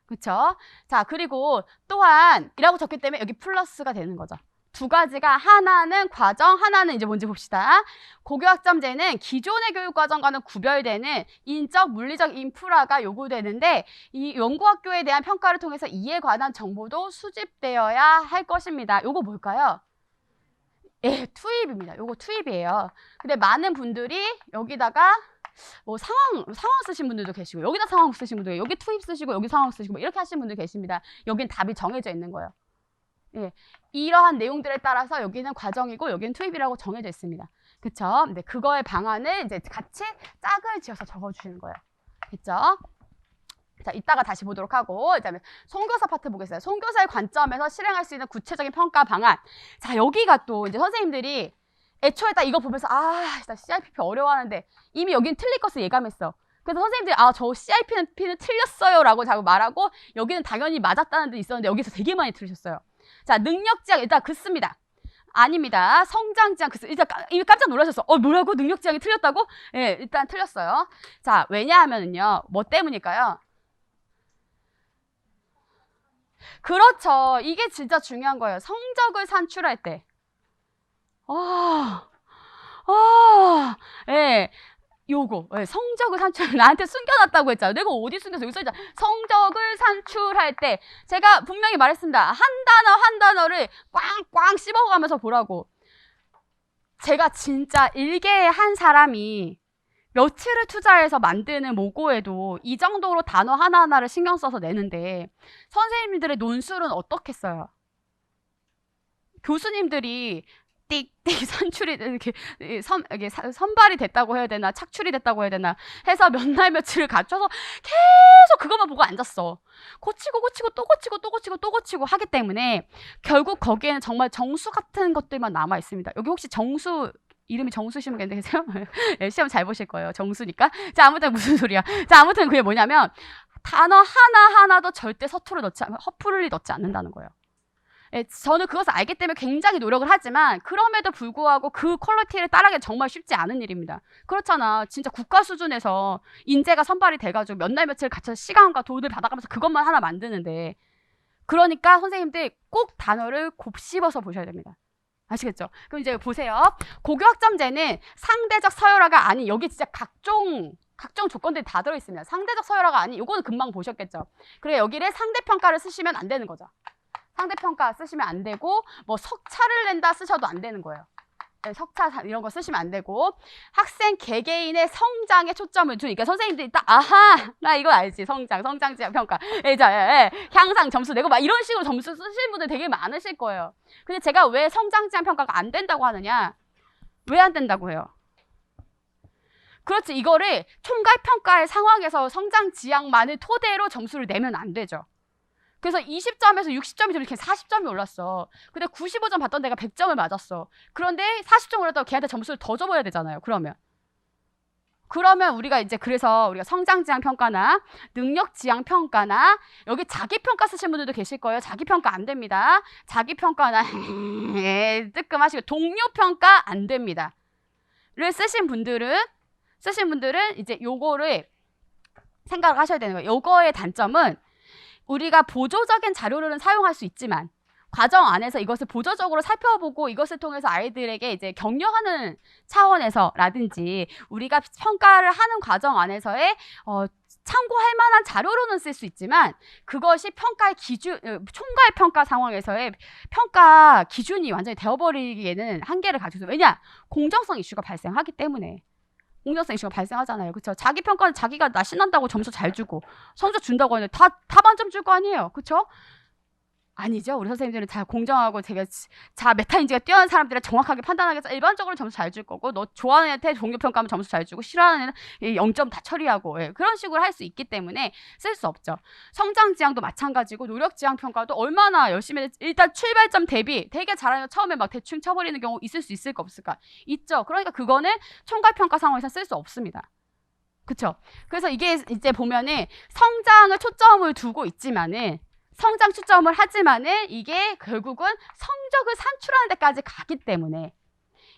그쵸? 자, 그리고 또한 이라고 적기 때문에 여기 플러스가 되는 거죠. 두 가지가 하나는 과정, 하나는 이제 뭔지 봅시다. 고교학점제는 기존의 교육과정과는 구별되는 인적, 물리적 인프라가 요구되는데 이 연구학교에 대한 평가를 통해서 이에 관한 정보도 수집되어야 할 것입니다. 요거 뭘까요? 예, 투입입니다. 요거 투입이에요. 근데 많은 분들이 여기다가 뭐 상황 쓰신 분들도 계시고 여기다 상황 쓰신 분들 여기 투입 쓰시고 여기 상황 쓰시고 뭐 이렇게 하신 분들 계십니다. 여긴 답이 정해져 있는 거예요. 예, 이러한 내용들에 따라서 여기는 과정이고 여기는 투입이라고 정해져 있습니다. 그쵸? 근데 그거의 방안을 이제 같이 짝을 지어서 적어주시는 거예요. 됐죠? 자, 이따가 다시 보도록 하고 이제 송교사 파트 보겠어요. 송교사의 관점에서 실행할 수 있는 구체적인 평가 방안. 자, 여기가 또 이제 선생님들이 애초에 딱 이거 보면서 나 CIPP 어려워하는데 이미 여기는 틀릴 것을 예감했어. 그래서 선생님들이 저 CIP는 틀렸어요 라고 자꾸 말하고 여기는 당연히 맞았다는 데 있었는데 여기서 되게 많이 틀리셨어요. 자, 능력지향 일단 긋습니다. 아닙니다. 성장지향 긋습니다. 일단 이미 깜짝 놀라셨어. 뭐라고? 능력지향이 틀렸다고? 예, 일단 틀렸어요. 자, 왜냐하면은요. 뭐 때문일까요? 그렇죠. 이게 진짜 중요한 거예요. 성적을 산출할 때. 예. 요거 성적을 산출 나한테 숨겨놨다고 했잖아. 내가 어디 숨겨서 여기 써있잖아. 성적을 산출할 때 제가 분명히 말했습니다. 한 단어를 꽝꽝 씹어가면서 보라고. 제가 진짜 일개한 사람이 며칠을 투자해서 만드는 모고에도 이 정도로 단어 하나하나를 신경 써서 내는데 선생님들의 논술은 어떻겠어요? 교수님들이 띡띡 산출이 이렇게 선발이 됐다고 해야 되나 착출이 됐다고 해야 되나 해서 몇 날 며칠을 갖춰서 계속 그것만 보고 앉았어. 고치고 또 고치고 하기 때문에 결국 거기에는 정말 정수 같은 것들만 남아 있습니다. 여기 혹시 정수 이름이 정수시면 계세요? 네, 시험 잘 보실 거예요. 정수니까. 자, 아무튼 무슨 소리야. 자, 아무튼 그게 뭐냐면 단어 하나하나도 절대 허풀을 넣지 않는다는 거예요. 예, 저는 그것을 알기 때문에 굉장히 노력을 하지만 그럼에도 불구하고 그 퀄리티를 따라가기 정말 쉽지 않은 일입니다. 그렇잖아. 진짜 국가 수준에서 인재가 선발이 돼가지고 몇 날 며칠 같이 시간과 돈을 받아가면서 그것만 하나 만드는데 그러니까 선생님들 꼭 단어를 곱씹어서 보셔야 됩니다. 아시겠죠? 그럼 이제 보세요. 고교학점제는 상대적 서열화가 아닌 여기 진짜 각종 조건들이 다 들어있습니다. 상대적 서열화가 아닌 이거는 금방 보셨겠죠? 그래 여기를 상대평가를 쓰시면 안 되는 거죠. 상대평가 쓰시면 안 되고 뭐 석차를 낸다 쓰셔도 안 되는 거예요. 네, 석차 이런 거 쓰시면 안 되고 학생 개개인의 성장에 초점을 두니까 선생님들이 딱 나 이거 알지. 성장지향 평가 향상 점수 내고 막 이런 식으로 점수 쓰시는 분들 되게 많으실 거예요. 근데 제가 왜 성장지향 평가가 안 된다고 하느냐? 왜 안 된다고 해요? 그렇지. 이거를 총괄평가의 상황에서 성장지향만을 토대로 점수를 내면 안 되죠. 그래서 20점에서 60점이 이렇게 40점이 올랐어. 근데 95점 받던 데가 100점을 맞았어. 그런데 40점 올랐다고 걔한테 점수를 더 줘봐야 되잖아요. 그러면 우리가 성장지향 평가나 능력지향 평가나 여기 자기평가 쓰신 분들도 계실 거예요. 자기평가 안 됩니다. 자기평가나 뜨끔하시고 동료평가 안 됩니다. 를 쓰신 분들은 이제 요거를 생각을 하셔야 되는 거예요. 요거의 단점은 우리가 보조적인 자료로는 사용할 수 있지만 과정 안에서 이것을 보조적으로 살펴보고 이것을 통해서 아이들에게 이제 격려하는 차원에서라든지 우리가 평가를 하는 과정 안에서의 참고할 만한 자료로는 쓸 수 있지만 그것이 평가의 기준, 총괄 평가 상황에서의 평가 기준이 완전히 되어버리기에는 한계를 가지고 있어요. 왜냐? 공정성 이슈가 발생하기 때문에. 공정성 이슈가 발생하잖아요. 그렇죠? 자기 평가는 자기가 나 신난다고 점수 잘 주고 성적 준다고 하는데 다 만점 줄 거 아니에요. 그렇죠? 아니죠. 우리 선생님들은 다 공정하고 되게 메타인지가 뛰어난 사람들을 정확하게 판단하기 위해서 일반적으로 점수 잘 줄 거고 너 좋아하는 애한테 종교평가하면 점수 잘 주고 싫어하는 애는 0점 다 처리하고 예, 그런 식으로 할 수 있기 때문에 쓸 수 없죠. 성장지향도 마찬가지고 노력지향평가도 얼마나 열심히 일단 출발점 대비 되게 잘하면 처음에 막 대충 쳐버리는 경우 있을 수 있을까 없을까? 있죠. 그러니까 그거는 총괄평가 상황에서 쓸 수 없습니다. 그쵸? 그래서 이게 이제 보면은 성장을 초점을 두고 있지만은 성장 초점을 하지만은 이게 결국은 성적을 산출하는 데까지 가기 때문에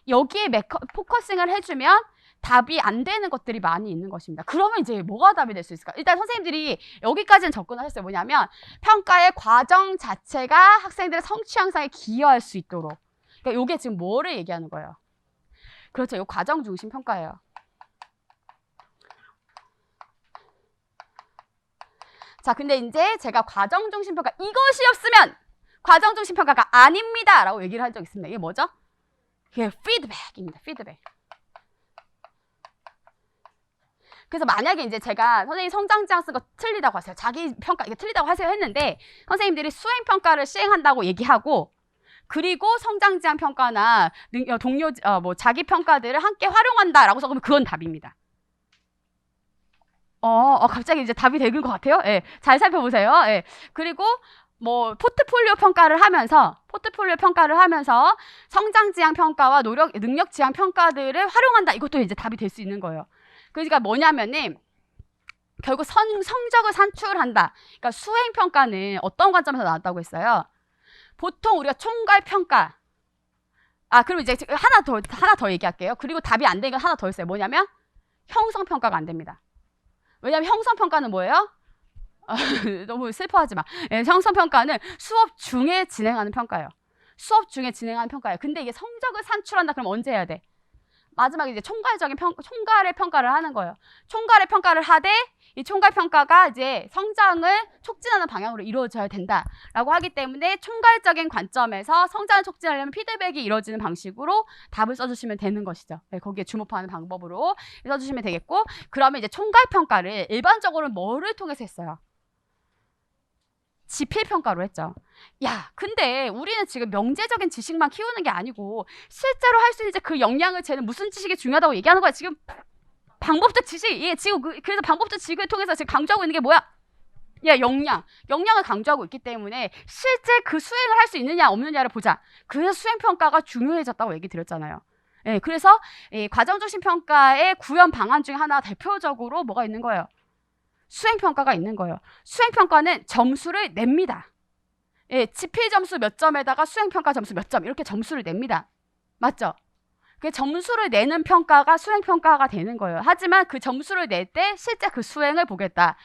여기에 포커싱을 해주면 답이 안 되는 것들이 많이 있는 것입니다. 그러면 이제 뭐가 답이 될 수 있을까? 일단 선생님들이 여기까지는 접근을 했어요. 뭐냐면 평가의 과정 자체가 학생들의 성취 향상에 기여할 수 있도록. 그러니까 이게 지금 뭐를 얘기하는 거예요? 그렇죠. 이 과정 중심 평가예요. 자, 근데 이제 제가 과정 중심 평가 이것이 없으면 과정 중심 평가가 아닙니다 라고 얘기를 한 적 있습니다. 이게 뭐죠? 이게 피드백입니다. 피드백. 그래서 만약에 이제 제가 선생님 성장지향 쓴 거 틀리다고 하세요. 자기 평가 이게 틀리다고 하세요 했는데 선생님들이 수행 평가를 시행한다고 얘기하고 그리고 성장지향 평가나 동료 자기 평가들을 함께 활용한다라고 써보면 그건 답입니다. 갑자기 이제 답이 되는 것 같아요. 예, 잘 살펴보세요. 예. 그리고 뭐 포트폴리오 평가를 하면서 성장지향 평가와 능력지향 평가들을 활용한다. 이것도 이제 답이 될 수 있는 거예요. 그러니까 뭐냐면은 결국 성적을 산출한다. 그러니까 수행 평가는 어떤 관점에서 나왔다고 했어요? 보통 우리가 총괄 평가. 그럼 이제 하나 더 얘기할게요. 그리고 답이 안 되는 건 하나 더 있어요. 뭐냐면 형성 평가가 안 됩니다. 왜냐면 형성평가는 뭐예요? 너무 슬퍼하지 마. 예, 형성평가는 수업 중에 진행하는 평가예요. 근데 이게 성적을 산출한다. 그럼 언제 해야 돼? 마지막에 이제 총괄의 평가를 하는 거예요. 총괄의 평가를 하되 이 총괄 평가가 이제 성장을 촉진하는 방향으로 이루어져야 된다라고 하기 때문에 총괄적인 관점에서 성장을 촉진하려면 피드백이 이루어지는 방식으로 답을 써주시면 되는 것이죠. 네, 거기에 주목하는 방법으로 써주시면 되겠고 그러면 이제 총괄 평가를 일반적으로 뭐를 통해서 했어요? 지필평가로 했죠. 야, 근데 우리는 지금 명제적인 지식만 키우는 게 아니고 실제로 할 수 있는 그 역량을 쟤는 무슨 지식이 중요하다고 얘기하는 거야. 지금 방법적 지식, 지금 그래서 방법적 지식을 통해서 지금 강조하고 있는 게 뭐야? 역량을 강조하고 있기 때문에 실제 그 수행을 할 수 있느냐 없느냐를 보자. 그래서 수행평가가 중요해졌다고 얘기 드렸잖아요. 그래서 과정중심 평가의 구현 방안 중에 하나 대표적으로 뭐가 있는 거예요? 수행평가가 있는 거예요. 수행평가는 점수를 냅니다. 지필 점수 몇 점에다가 수행평가 점수 몇 점 이렇게 점수를 냅니다. 맞죠? 그 점수를 내는 평가가 수행평가가 되는 거예요. 하지만 그 점수를 낼 때 실제 그 수행을 보겠다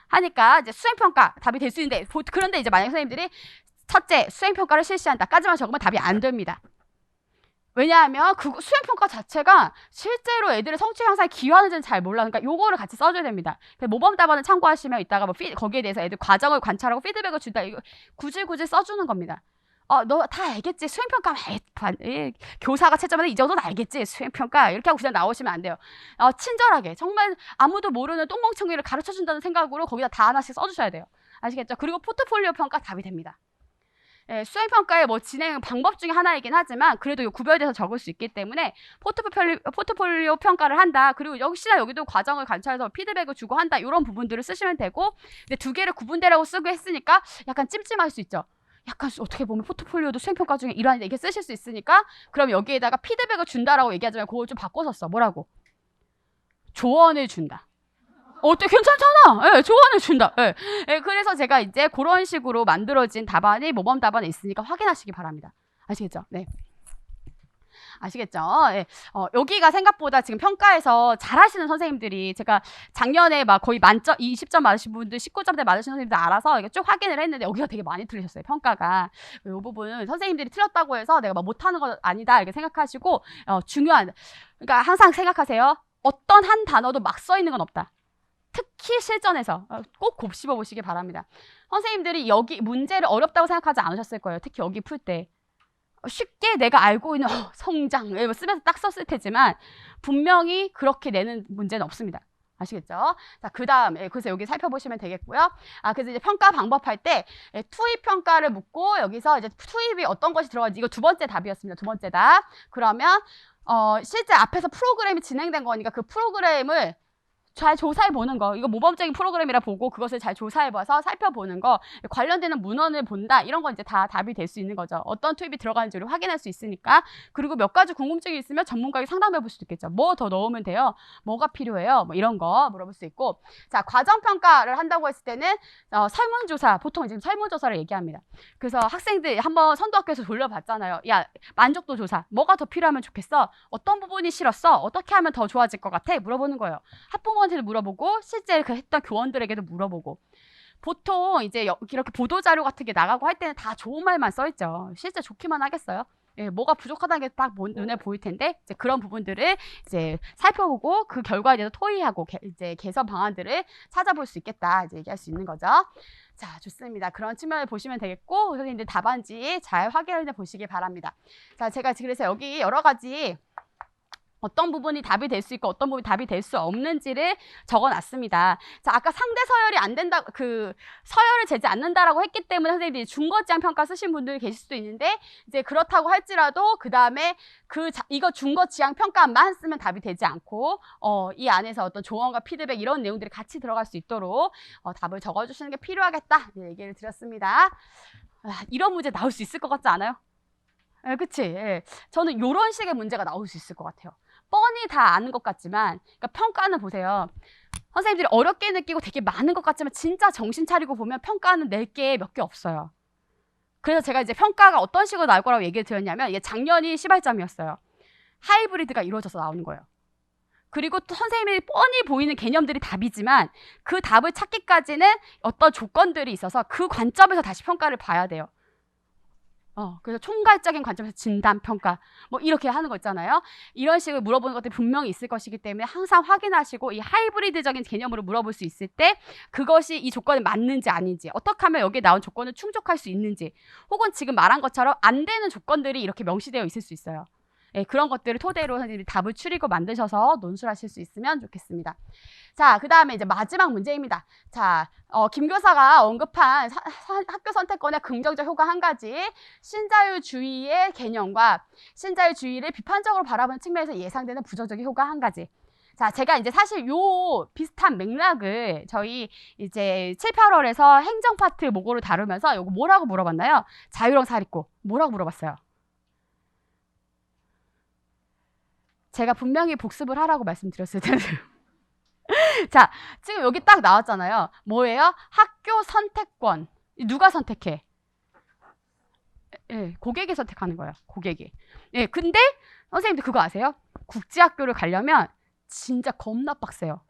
하니까 이제 수행평가 답이 될 수 있는데 그런데 이제 만약 선생님들이 첫째 수행평가를 실시한다까지만 적으면 답이 안 됩니다. 왜냐하면 그 수행평가 자체가 실제로 애들의 성취 향상에 기여하는지는 잘 몰라. 그러니까 요거를 같이 써줘야 됩니다. 모범 답안을 참고하시면 이따가 거기에 대해서 애들 과정을 관찰하고 피드백을 준다. 이거 굳이 써주는 겁니다. 너 다 알겠지? 수행평가 교사가 채점하는 이 정도는 알겠지? 수행평가 이렇게 하고 그냥 나오시면 안 돼요. 친절하게 정말 아무도 모르는 똥멍청이를 가르쳐준다는 생각으로 거기다 다 하나씩 써주셔야 돼요. 아시겠죠? 그리고 포트폴리오 평가 답이 됩니다. 수행평가의 진행 방법 중에 하나이긴 하지만 그래도 구별돼서 적을 수 있기 때문에 포트폴리오 평가를 한다. 그리고 역시나 여기도 과정을 관찰해서 피드백을 주고 한다. 이런 부분들을 쓰시면 되고 근데 두 개를 구분대라고 쓰고 했으니까 약간 찜찜할 수 있죠. 약간 어떻게 보면 포트폴리오도 수행평가 중에 일환인데 이게 쓰실 수 있으니까 그럼 여기에다가 피드백을 준다라고 얘기하자면 그걸 좀 바꿔서 써. 뭐라고? 조언을 준다. 어때? 괜찮잖아. 조언을 준다. 그래서 제가 이제 그런 식으로 만들어진 답안이 모범 답안에 있으니까 확인하시기 바랍니다. 아시겠죠? 네. 아시겠죠? 예. 여기가 생각보다 지금 평가에서 잘하시는 선생님들이 제가 작년에 막 거의 만점 20점 맞으신 분들 19점대 맞으신 선생님들 알아서 이게 쭉 확인을 했는데 여기가 되게 많이 틀리셨어요. 평가가. 이 부분은 선생님들이 틀렸다고 해서 내가 막 못하는 건 아니다 이렇게 생각하시고 중요한 그러니까 항상 생각하세요. 어떤 한 단어도 막 써 있는 건 없다. 특히 실전에서 꼭 곱씹어 보시기 바랍니다. 선생님들이 여기 문제를 어렵다고 생각하지 않으셨을 거예요. 특히 여기 풀 때. 쉽게 내가 알고 있는 성장 쓰면서 딱 썼을 테지만 분명히 그렇게 내는 문제는 없습니다. 아시겠죠? 자, 그 다음, 그래서 여기 살펴보시면 되겠고요. 그래서 이제 평가 방법할 때, 투입 평가를 묻고, 여기서 이제 투입이 어떤 것이 들어가지, 이거 두 번째 답이었습니다. 두 번째 답. 그러면, 실제 앞에서 프로그램이 진행된 거니까 그 프로그램을 잘 조사해 보는 거. 이거 모범적인 프로그램이라 보고 그것을 잘 조사해 봐서 살펴보는 거. 관련되는 문헌을 본다. 이런 건 이제 다 답이 될 수 있는 거죠. 어떤 투입이 들어가는지를 확인할 수 있으니까. 그리고 몇 가지 궁금증이 있으면 전문가에게 상담해 볼 수도 있겠죠. 뭐 더 넣으면 돼요? 뭐가 필요해요? 뭐 이런 거 물어볼 수 있고. 자, 과정평가를 한다고 했을 때는 설문조사. 보통 지금 설문조사를 얘기합니다. 그래서 학생들 한번 선도학교에서 돌려봤잖아요. 야, 만족도 조사. 뭐가 더 필요하면 좋겠어? 어떤 부분이 싫었어? 어떻게 하면 더 좋아질 것 같아? 물어보는 거예요. 학부모 한테도 물어보고 실제 그 했던 교원들에게도 물어보고 보통 이제 이렇게 보도자료 같은 게 나가고 할 때는 다 좋은 말만 써있죠. 실제 좋기만 하겠어요? 예, 뭐가 부족하다는 게 딱 눈에 보일 텐데 이제 그런 부분들을 이제 살펴보고 그 결과에 대해서 토의하고 이제 개선 방안들을 찾아볼 수 있겠다 이제 얘기할 수 있는 거죠. 자, 좋습니다. 그런 측면을 보시면 되겠고 선생님들 답안지 잘 확인해 보시기 바랍니다. 자, 제가 그래서 여기 여러 가지 어떤 부분이 답이 될 수 있고 어떤 부분이 답이 될 수 없는지를 적어놨습니다. 자, 아까 상대 서열이 안 된다, 서열을 재지 않는다라고 했기 때문에 선생님들이 중거지향 평가 쓰신 분들이 계실 수도 있는데 이제 그렇다고 할지라도 그 다음에 이거 중거지향 평가만 쓰면 답이 되지 않고 이 안에서 어떤 조언과 피드백 이런 내용들이 같이 들어갈 수 있도록 답을 적어주시는 게 필요하겠다 얘기를 드렸습니다. 이런 문제 나올 수 있을 것 같지 않아요? 예, 그치? 예. 저는 이런 식의 문제가 나올 수 있을 것 같아요. 뻔히 다 아는 것 같지만 그러니까 평가는 보세요. 선생님들이 어렵게 느끼고 되게 많은 것 같지만 진짜 정신 차리고 보면 평가는 낼 게 몇 개 없어요. 그래서 제가 이제 평가가 어떤 식으로 나올 거라고 얘기를 드렸냐면 이게 작년이 시발점이었어요. 하이브리드가 이루어져서 나오는 거예요. 그리고 또 선생님이 뻔히 보이는 개념들이 답이지만 그 답을 찾기까지는 어떤 조건들이 있어서 그 관점에서 다시 평가를 봐야 돼요. 그래서 총괄적인 관점에서 진단평가 뭐 이렇게 하는 거 있잖아요. 이런 식으로 물어보는 것들이 분명히 있을 것이기 때문에 항상 확인하시고 이 하이브리드적인 개념으로 물어볼 수 있을 때 그것이 이 조건에 맞는지 아닌지 어떻게 하면 여기에 나온 조건을 충족할 수 있는지 혹은 지금 말한 것처럼 안 되는 조건들이 이렇게 명시되어 있을 수 있어요. 예, 그런 것들을 토대로 선생님이 답을 추리고 만드셔서 논술하실 수 있으면 좋겠습니다. 자, 그 다음에 이제 마지막 문제입니다. 자, 김 교사가 언급한 학교 선택권의 긍정적 효과 한 가지, 신자유주의의 개념과 신자유주의를 비판적으로 바라보는 측면에서 예상되는 부정적인 효과 한 가지. 자, 제가 이제 사실 요 비슷한 맥락을 저희 이제 7, 8월에서 행정 파트 모고를 다루면서 요거 뭐라고 물어봤나요? 자유로운 사립고. 뭐라고 물어봤어요? 제가 분명히 복습을 하라고 말씀드렸을 텐데. 자, 지금 여기 딱 나왔잖아요. 뭐예요? 학교 선택권. 누가 선택해? 예, 고객이 선택하는 거예요. 고객이. 예, 근데 선생님들 그거 아세요? 국제학교를 가려면 진짜 겁나 빡세요.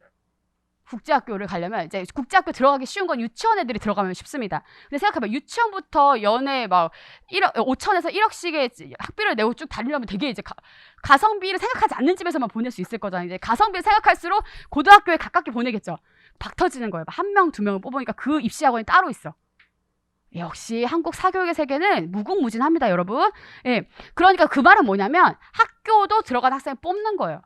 국제학교를 가려면 이제 국제학교 들어가기 쉬운 건 유치원 애들이 들어가면 쉽습니다. 근데 생각해봐. 유치원부터 연에 막 1억, 5천에서 1억씩의 학비를 내고 쭉 다니려면 되게 이제 가성비를 생각하지 않는 집에서만 보낼 수 있을 거잖아요. 이제 가성비를 생각할수록 고등학교에 가깝게 보내겠죠. 박 터지는 거예요. 한 명, 두 명을 뽑으니까 그 입시학원이 따로 있어. 역시 한국 사교육의 세계는 무궁무진합니다, 여러분. 예. 그러니까 그 말은 뭐냐면 학교도 들어간 학생을 뽑는 거예요.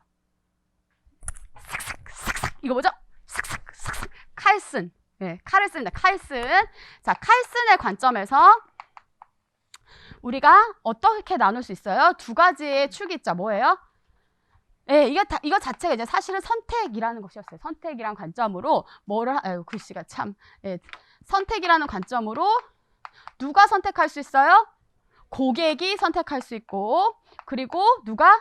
싹싹 싹싹 이거 뭐죠? 싹싹 싹싹 칼슨. 예, 칼을 씁니다. 칼슨. 자, 칼슨의 관점에서 우리가 어떻게 나눌 수 있어요? 두 가지의 축이 있죠. 뭐예요? 예, 이거 자체가 이제 사실은 선택이라는 것이었어요. 선택이란 관점으로 글씨가 참. 예, 선택이라는 관점으로 누가 선택할 수 있어요? 고객이 선택할 수 있고, 그리고 누가?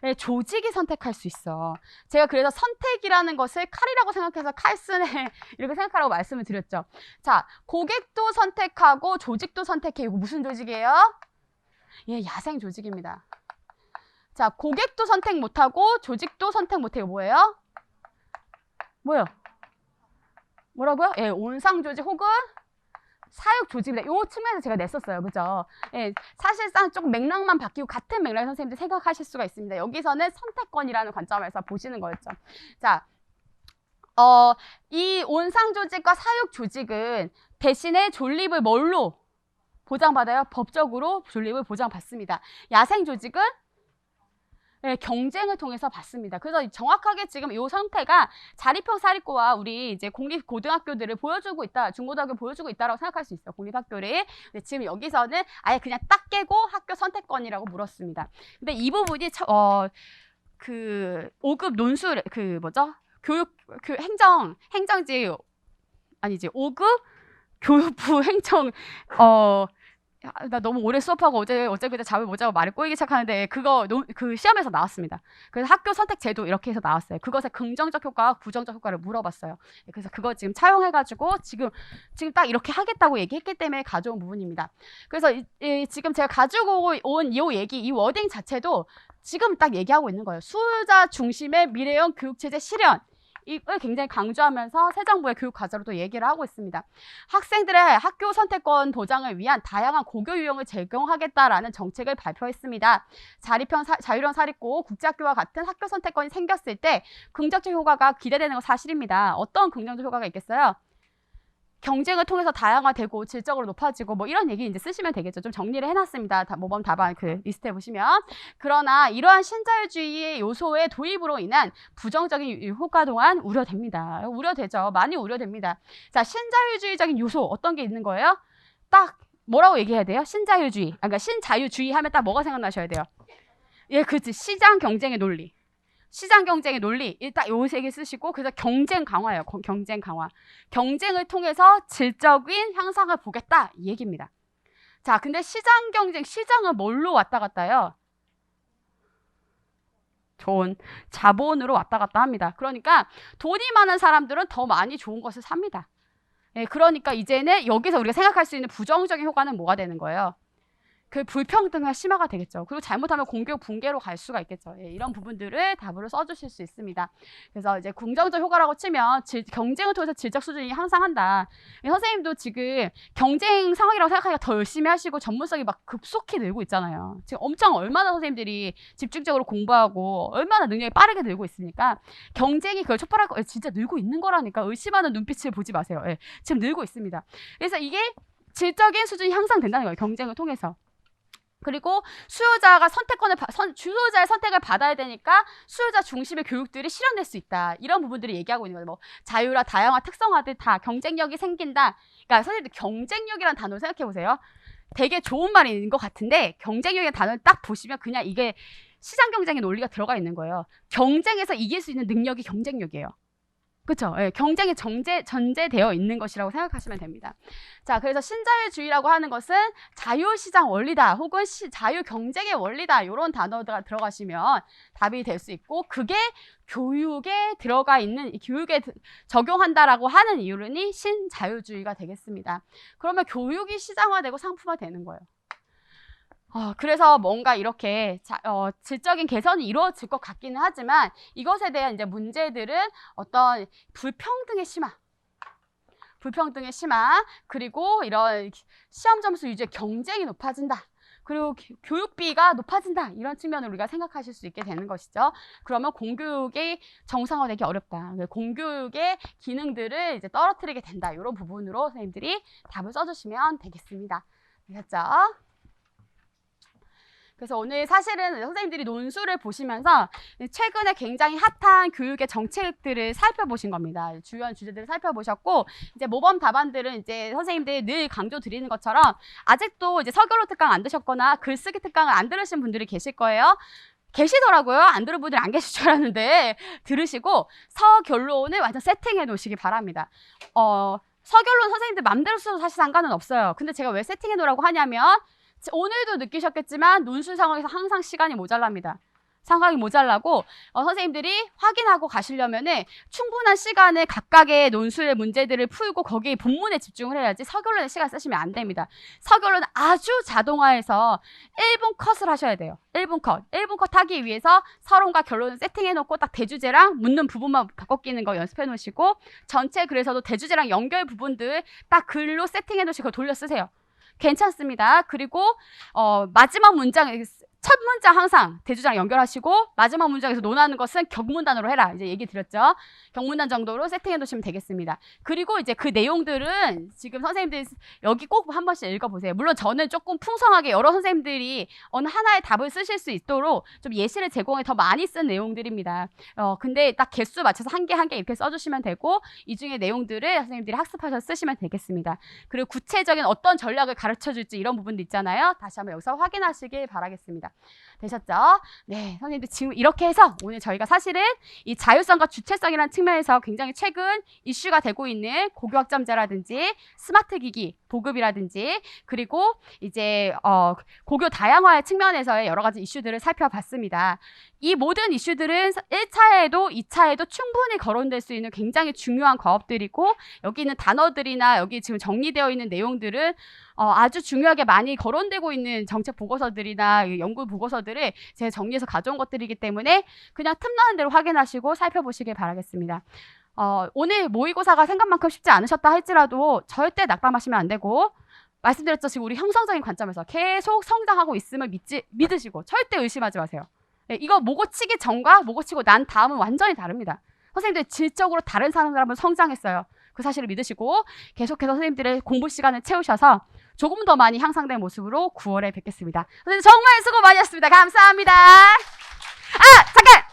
네, 조직이 선택할 수 있어. 제가 그래서 선택이라는 것을 칼이라고 생각해서 칼슨에 이렇게 생각하라고 말씀을 드렸죠. 자, 고객도 선택하고 조직도 선택해. 이거 무슨 조직이에요? 예, 야생 조직입니다. 자, 고객도 선택 못하고 조직도 선택 못해요. 뭐예요? 뭐요? 뭐라고요? 예, 온상 조직 혹은 사육 조직입니다. 이 측면에서 제가 냈었어요. 그죠? 예, 사실상 조금 맥락만 바뀌고 같은 맥락의 선생님들 생각하실 수가 있습니다. 여기서는 선택권이라는 관점에서 보시는 거였죠. 자, 이 온상 조직과 사육 조직은 대신에 존립을 뭘로 보장받아요? 법적으로 존립을 보장받습니다. 야생 조직은 네, 경쟁을 통해서 받습니다. 그래서 정확하게 지금 이 상태가 자립형 사립고와 우리 이제 공립 고등학교들을 보여주고 있다, 중고등학교 보여주고 있다라고 생각할 수 있어요. 공립학교를. 근데 지금 여기서는 아예 그냥 딱 깨고 학교 선택권이라고 물었습니다. 근데 이 부분이 그 5급 논술 행정지 아니지 5급 교육부 행정 나 너무 오래 수업하고 어제 그제 잠을 못 자고 말이 꼬이기 시작하는데 그 시험에서 나왔습니다. 그래서 학교 선택 제도 이렇게 해서 나왔어요. 그것의 긍정적 효과와 부정적 효과를 물어봤어요. 그래서 그거 지금 차용해가지고 지금 딱 이렇게 하겠다고 얘기했기 때문에 가져온 부분입니다. 그래서 지금 제가 가지고 온 이 얘기, 이 워딩 자체도 지금 딱 얘기하고 있는 거예요. 수요자 중심의 미래형 교육체제 실현. 이걸 굉장히 강조하면서 새 정부의 교육 과제로도 얘기를 하고 있습니다. 학생들의 학교 선택권 보장을 위한 다양한 고교 유형을 제공하겠다라는 정책을 발표했습니다. 자율형 사립고, 국제학교와 같은 학교 선택권이 생겼을 때 긍정적 효과가 기대되는 건 사실입니다. 어떤 긍정적 효과가 있겠어요? 경쟁을 통해서 다양화되고 질적으로 높아지고 뭐 이런 얘기 이제 쓰시면 되겠죠. 좀 정리를 해놨습니다. 모범 답안 그 리스트에 보시면. 그러나 이러한 신자유주의의 요소의 도입으로 인한 부정적인 효과 또한 우려됩니다. 우려되죠. 많이 우려됩니다. 자, 신자유주의적인 요소 어떤 게 있는 거예요? 딱 뭐라고 얘기해야 돼요? 신자유주의. 그러니까 신자유주의 하면 딱 뭐가 생각나셔야 돼요? 예, 그렇지. 시장 경쟁의 논리. 시장 경쟁의 논리, 일단 요 세 개 쓰시고, 그래서 경쟁 강화예요. 경쟁 강화. 경쟁을 통해서 질적인 향상을 보겠다, 이 얘기입니다. 자, 근데 시장 경쟁, 시장은 뭘로 왔다 갔다 해요? 돈, 자본으로 왔다 갔다 합니다. 그러니까 돈이 많은 사람들은 더 많이 좋은 것을 삽니다. 예, 그러니까 이제는 여기서 우리가 생각할 수 있는 부정적인 효과는 뭐가 되는 거예요? 그 불평등한 심화가 되겠죠. 그리고 잘못하면 공교육 붕괴로 갈 수가 있겠죠. 예, 이런 부분들을 답으로 써주실 수 있습니다. 그래서 이제 긍정적 효과라고 치면 경쟁을 통해서 질적 수준이 향상한다. 예, 선생님도 지금 경쟁 상황이라고 생각하니까 더 열심히 하시고 전문성이 막 급속히 늘고 있잖아요. 지금 얼마나 선생님들이 집중적으로 공부하고 얼마나 능력이 빠르게 늘고 있으니까 경쟁이 그걸 촉발할 거 진짜 늘고 있는 거라니까 의심하는 눈빛을 보지 마세요. 예, 지금 늘고 있습니다. 그래서 이게 질적인 수준이 향상된다는 거예요. 경쟁을 통해서. 그리고 수요자의 선택을 받아야 되니까 수요자 중심의 교육들이 실현될 수 있다. 이런 부분들을 얘기하고 있는 거예요. 뭐 자유와 다양화, 특성화들 다 경쟁력이 생긴다. 그러니까 선생님들 경쟁력이라는 단어를 생각해 보세요. 되게 좋은 말인 것 같은데 경쟁력의 단어를 딱 보시면 그냥 이게 시장 경쟁의 논리가 들어가 있는 거예요. 경쟁에서 이길 수 있는 능력이 경쟁력이에요. 그렇죠? 예, 경쟁이 전제되어 있는 것이라고 생각하시면 됩니다. 자, 그래서 신자유주의라고 하는 것은 자유시장 원리다 혹은 자유경쟁의 원리다 이런 단어가 들어가시면 답이 될 수 있고 그게 교육에 들어가 있는 교육에 적용한다라고 하는 이유는 신자유주의가 되겠습니다. 그러면 교육이 시장화되고 상품화되는 거예요. 그래서 뭔가 이렇게 질적인 개선이 이루어질 것 같기는 하지만 이것에 대한 이제 문제들은 어떤 불평등의 심화, 그리고 이런 시험 점수 위주의 경쟁이 높아진다. 그리고 교육비가 높아진다. 이런 측면을 우리가 생각하실 수 있게 되는 것이죠. 그러면 공교육이 정상화되기 어렵다. 공교육의 기능들을 이제 떨어뜨리게 된다. 이런 부분으로 선생님들이 답을 써주시면 되겠습니다. 되셨죠? 그래서 오늘 사실은 선생님들이 논술을 보시면서 최근에 굉장히 핫한 교육의 정책들을 살펴보신 겁니다. 주요한 주제들을 살펴보셨고, 이제 모범 답안들은 이제 선생님들이 늘 강조 드리는 것처럼 아직도 이제 서결로 특강 안 드셨거나 글쓰기 특강을 안 들으신 분들이 계실 거예요. 계시더라고요. 안 들은 분들이 안 계실 줄 알았는데 들으시고 서결론을 완전 세팅해 놓으시기 바랍니다. 서결론 선생님들 맘대로 써도 사실 상관은 없어요. 근데 제가 왜 세팅해 놓으라고 하냐면 오늘도 느끼셨겠지만 논술 상황에서 항상 시간이 모자랍니다. 상황이 모자라고 선생님들이 확인하고 가시려면은 충분한 시간을 각각의 논술의 문제들을 풀고 거기에 본문에 집중을 해야지 서결론에 시간 쓰시면 안 됩니다. 서결론은 아주 자동화해서 1분 컷을 하셔야 돼요. 1분 컷. 1분 컷 하기 위해서 서론과 결론을 세팅해놓고 딱 대주제랑 묻는 부분만 바꿔 끼는 거 연습해 놓으시고 전체 글에서도 대주제랑 연결 부분들 딱 글로 세팅해 놓으시고 돌려 쓰세요. 괜찮습니다. 그리고 마지막 문장, 첫 문장 항상 대주제랑 연결하시고 마지막 문장에서 논하는 것은 경문단으로 해라. 이제 얘기 드렸죠. 경문단 정도로 세팅해 놓으시면 되겠습니다. 그리고 이제 그 내용들은 지금 선생님들이 여기 꼭 한 번씩 읽어보세요. 물론 저는 조금 풍성하게 여러 선생님들이 어느 하나의 답을 쓰실 수 있도록 좀 예시를 제공해 더 많이 쓴 내용들입니다. 근데 딱 개수 맞춰서 한 개 한 개 이렇게 써주시면 되고 이 중에 내용들을 선생님들이 학습하셔서 쓰시면 되겠습니다. 그리고 구체적인 어떤 전략을 가르쳐 줄지 이런 부분도 있잖아요. 다시 한번 여기서 확인하시길 바라겠습니다. 되셨죠? 네, 선생님들 지금 이렇게 해서 오늘 저희가 사실은 이 자율성과 주체성이라는 측면에서 굉장히 최근 이슈가 되고 있는 고교학점제라든지 스마트 기기 보급이라든지 그리고 이제 고교 다양화의 측면에서의 여러 가지 이슈들을 살펴봤습니다. 이 모든 이슈들은 1차에도 2차에도 충분히 거론될 수 있는 굉장히 중요한 과업들이고 여기 있는 단어들이나 여기 지금 정리되어 있는 내용들은 아주 중요하게 많이 거론되고 있는 정책 보고서들이나 연구 보고서들을 제가 정리해서 가져온 것들이기 때문에 그냥 틈나는 대로 확인하시고 살펴보시길 바라겠습니다. 오늘 모의고사가 생각만큼 쉽지 않으셨다 할지라도 절대 낙담하시면 안 되고 말씀드렸죠. 지금 우리 형성적인 관점에서 계속 성장하고 있음을 믿으시고 절대 의심하지 마세요. 네, 이거 모고 치기 전과 모고 치고 난 다음은 완전히 다릅니다. 선생님들 질적으로 다른 사람들 성장했어요. 그 사실을 믿으시고 계속해서 선생님들의 공부 시간을 채우셔서 조금 더 많이 향상된 모습으로 9월에 뵙겠습니다. 선생님 정말 수고 많이 하셨습니다. 감사합니다. 잠깐!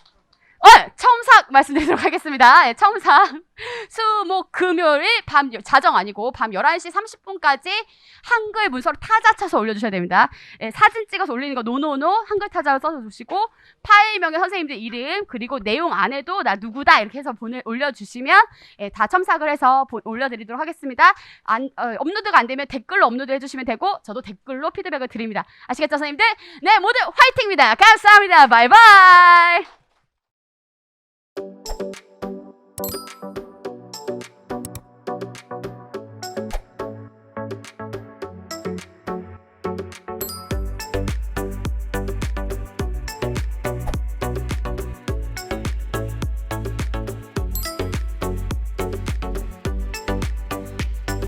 첨삭 말씀드리도록 하겠습니다. 네, 첨삭. 수, 목, 금요일 밤, 자정 아니고 밤 11시 30분까지 한글 문서로 타자 쳐서 올려주셔야 됩니다. 네, 사진 찍어서 올리는 거 노노노 한글 타자로 써서 주시고 파일명에 선생님들 이름 그리고 내용 안에도 나 누구다 이렇게 해서 올려주시면 다 첨삭을 해서 올려드리도록 하겠습니다. 업로드가 안 되면 댓글로 업로드 해주시면 되고 저도 댓글로 피드백을 드립니다. 아시겠죠 선생님들? 네 모두 화이팅입니다. 감사합니다. 바이바이.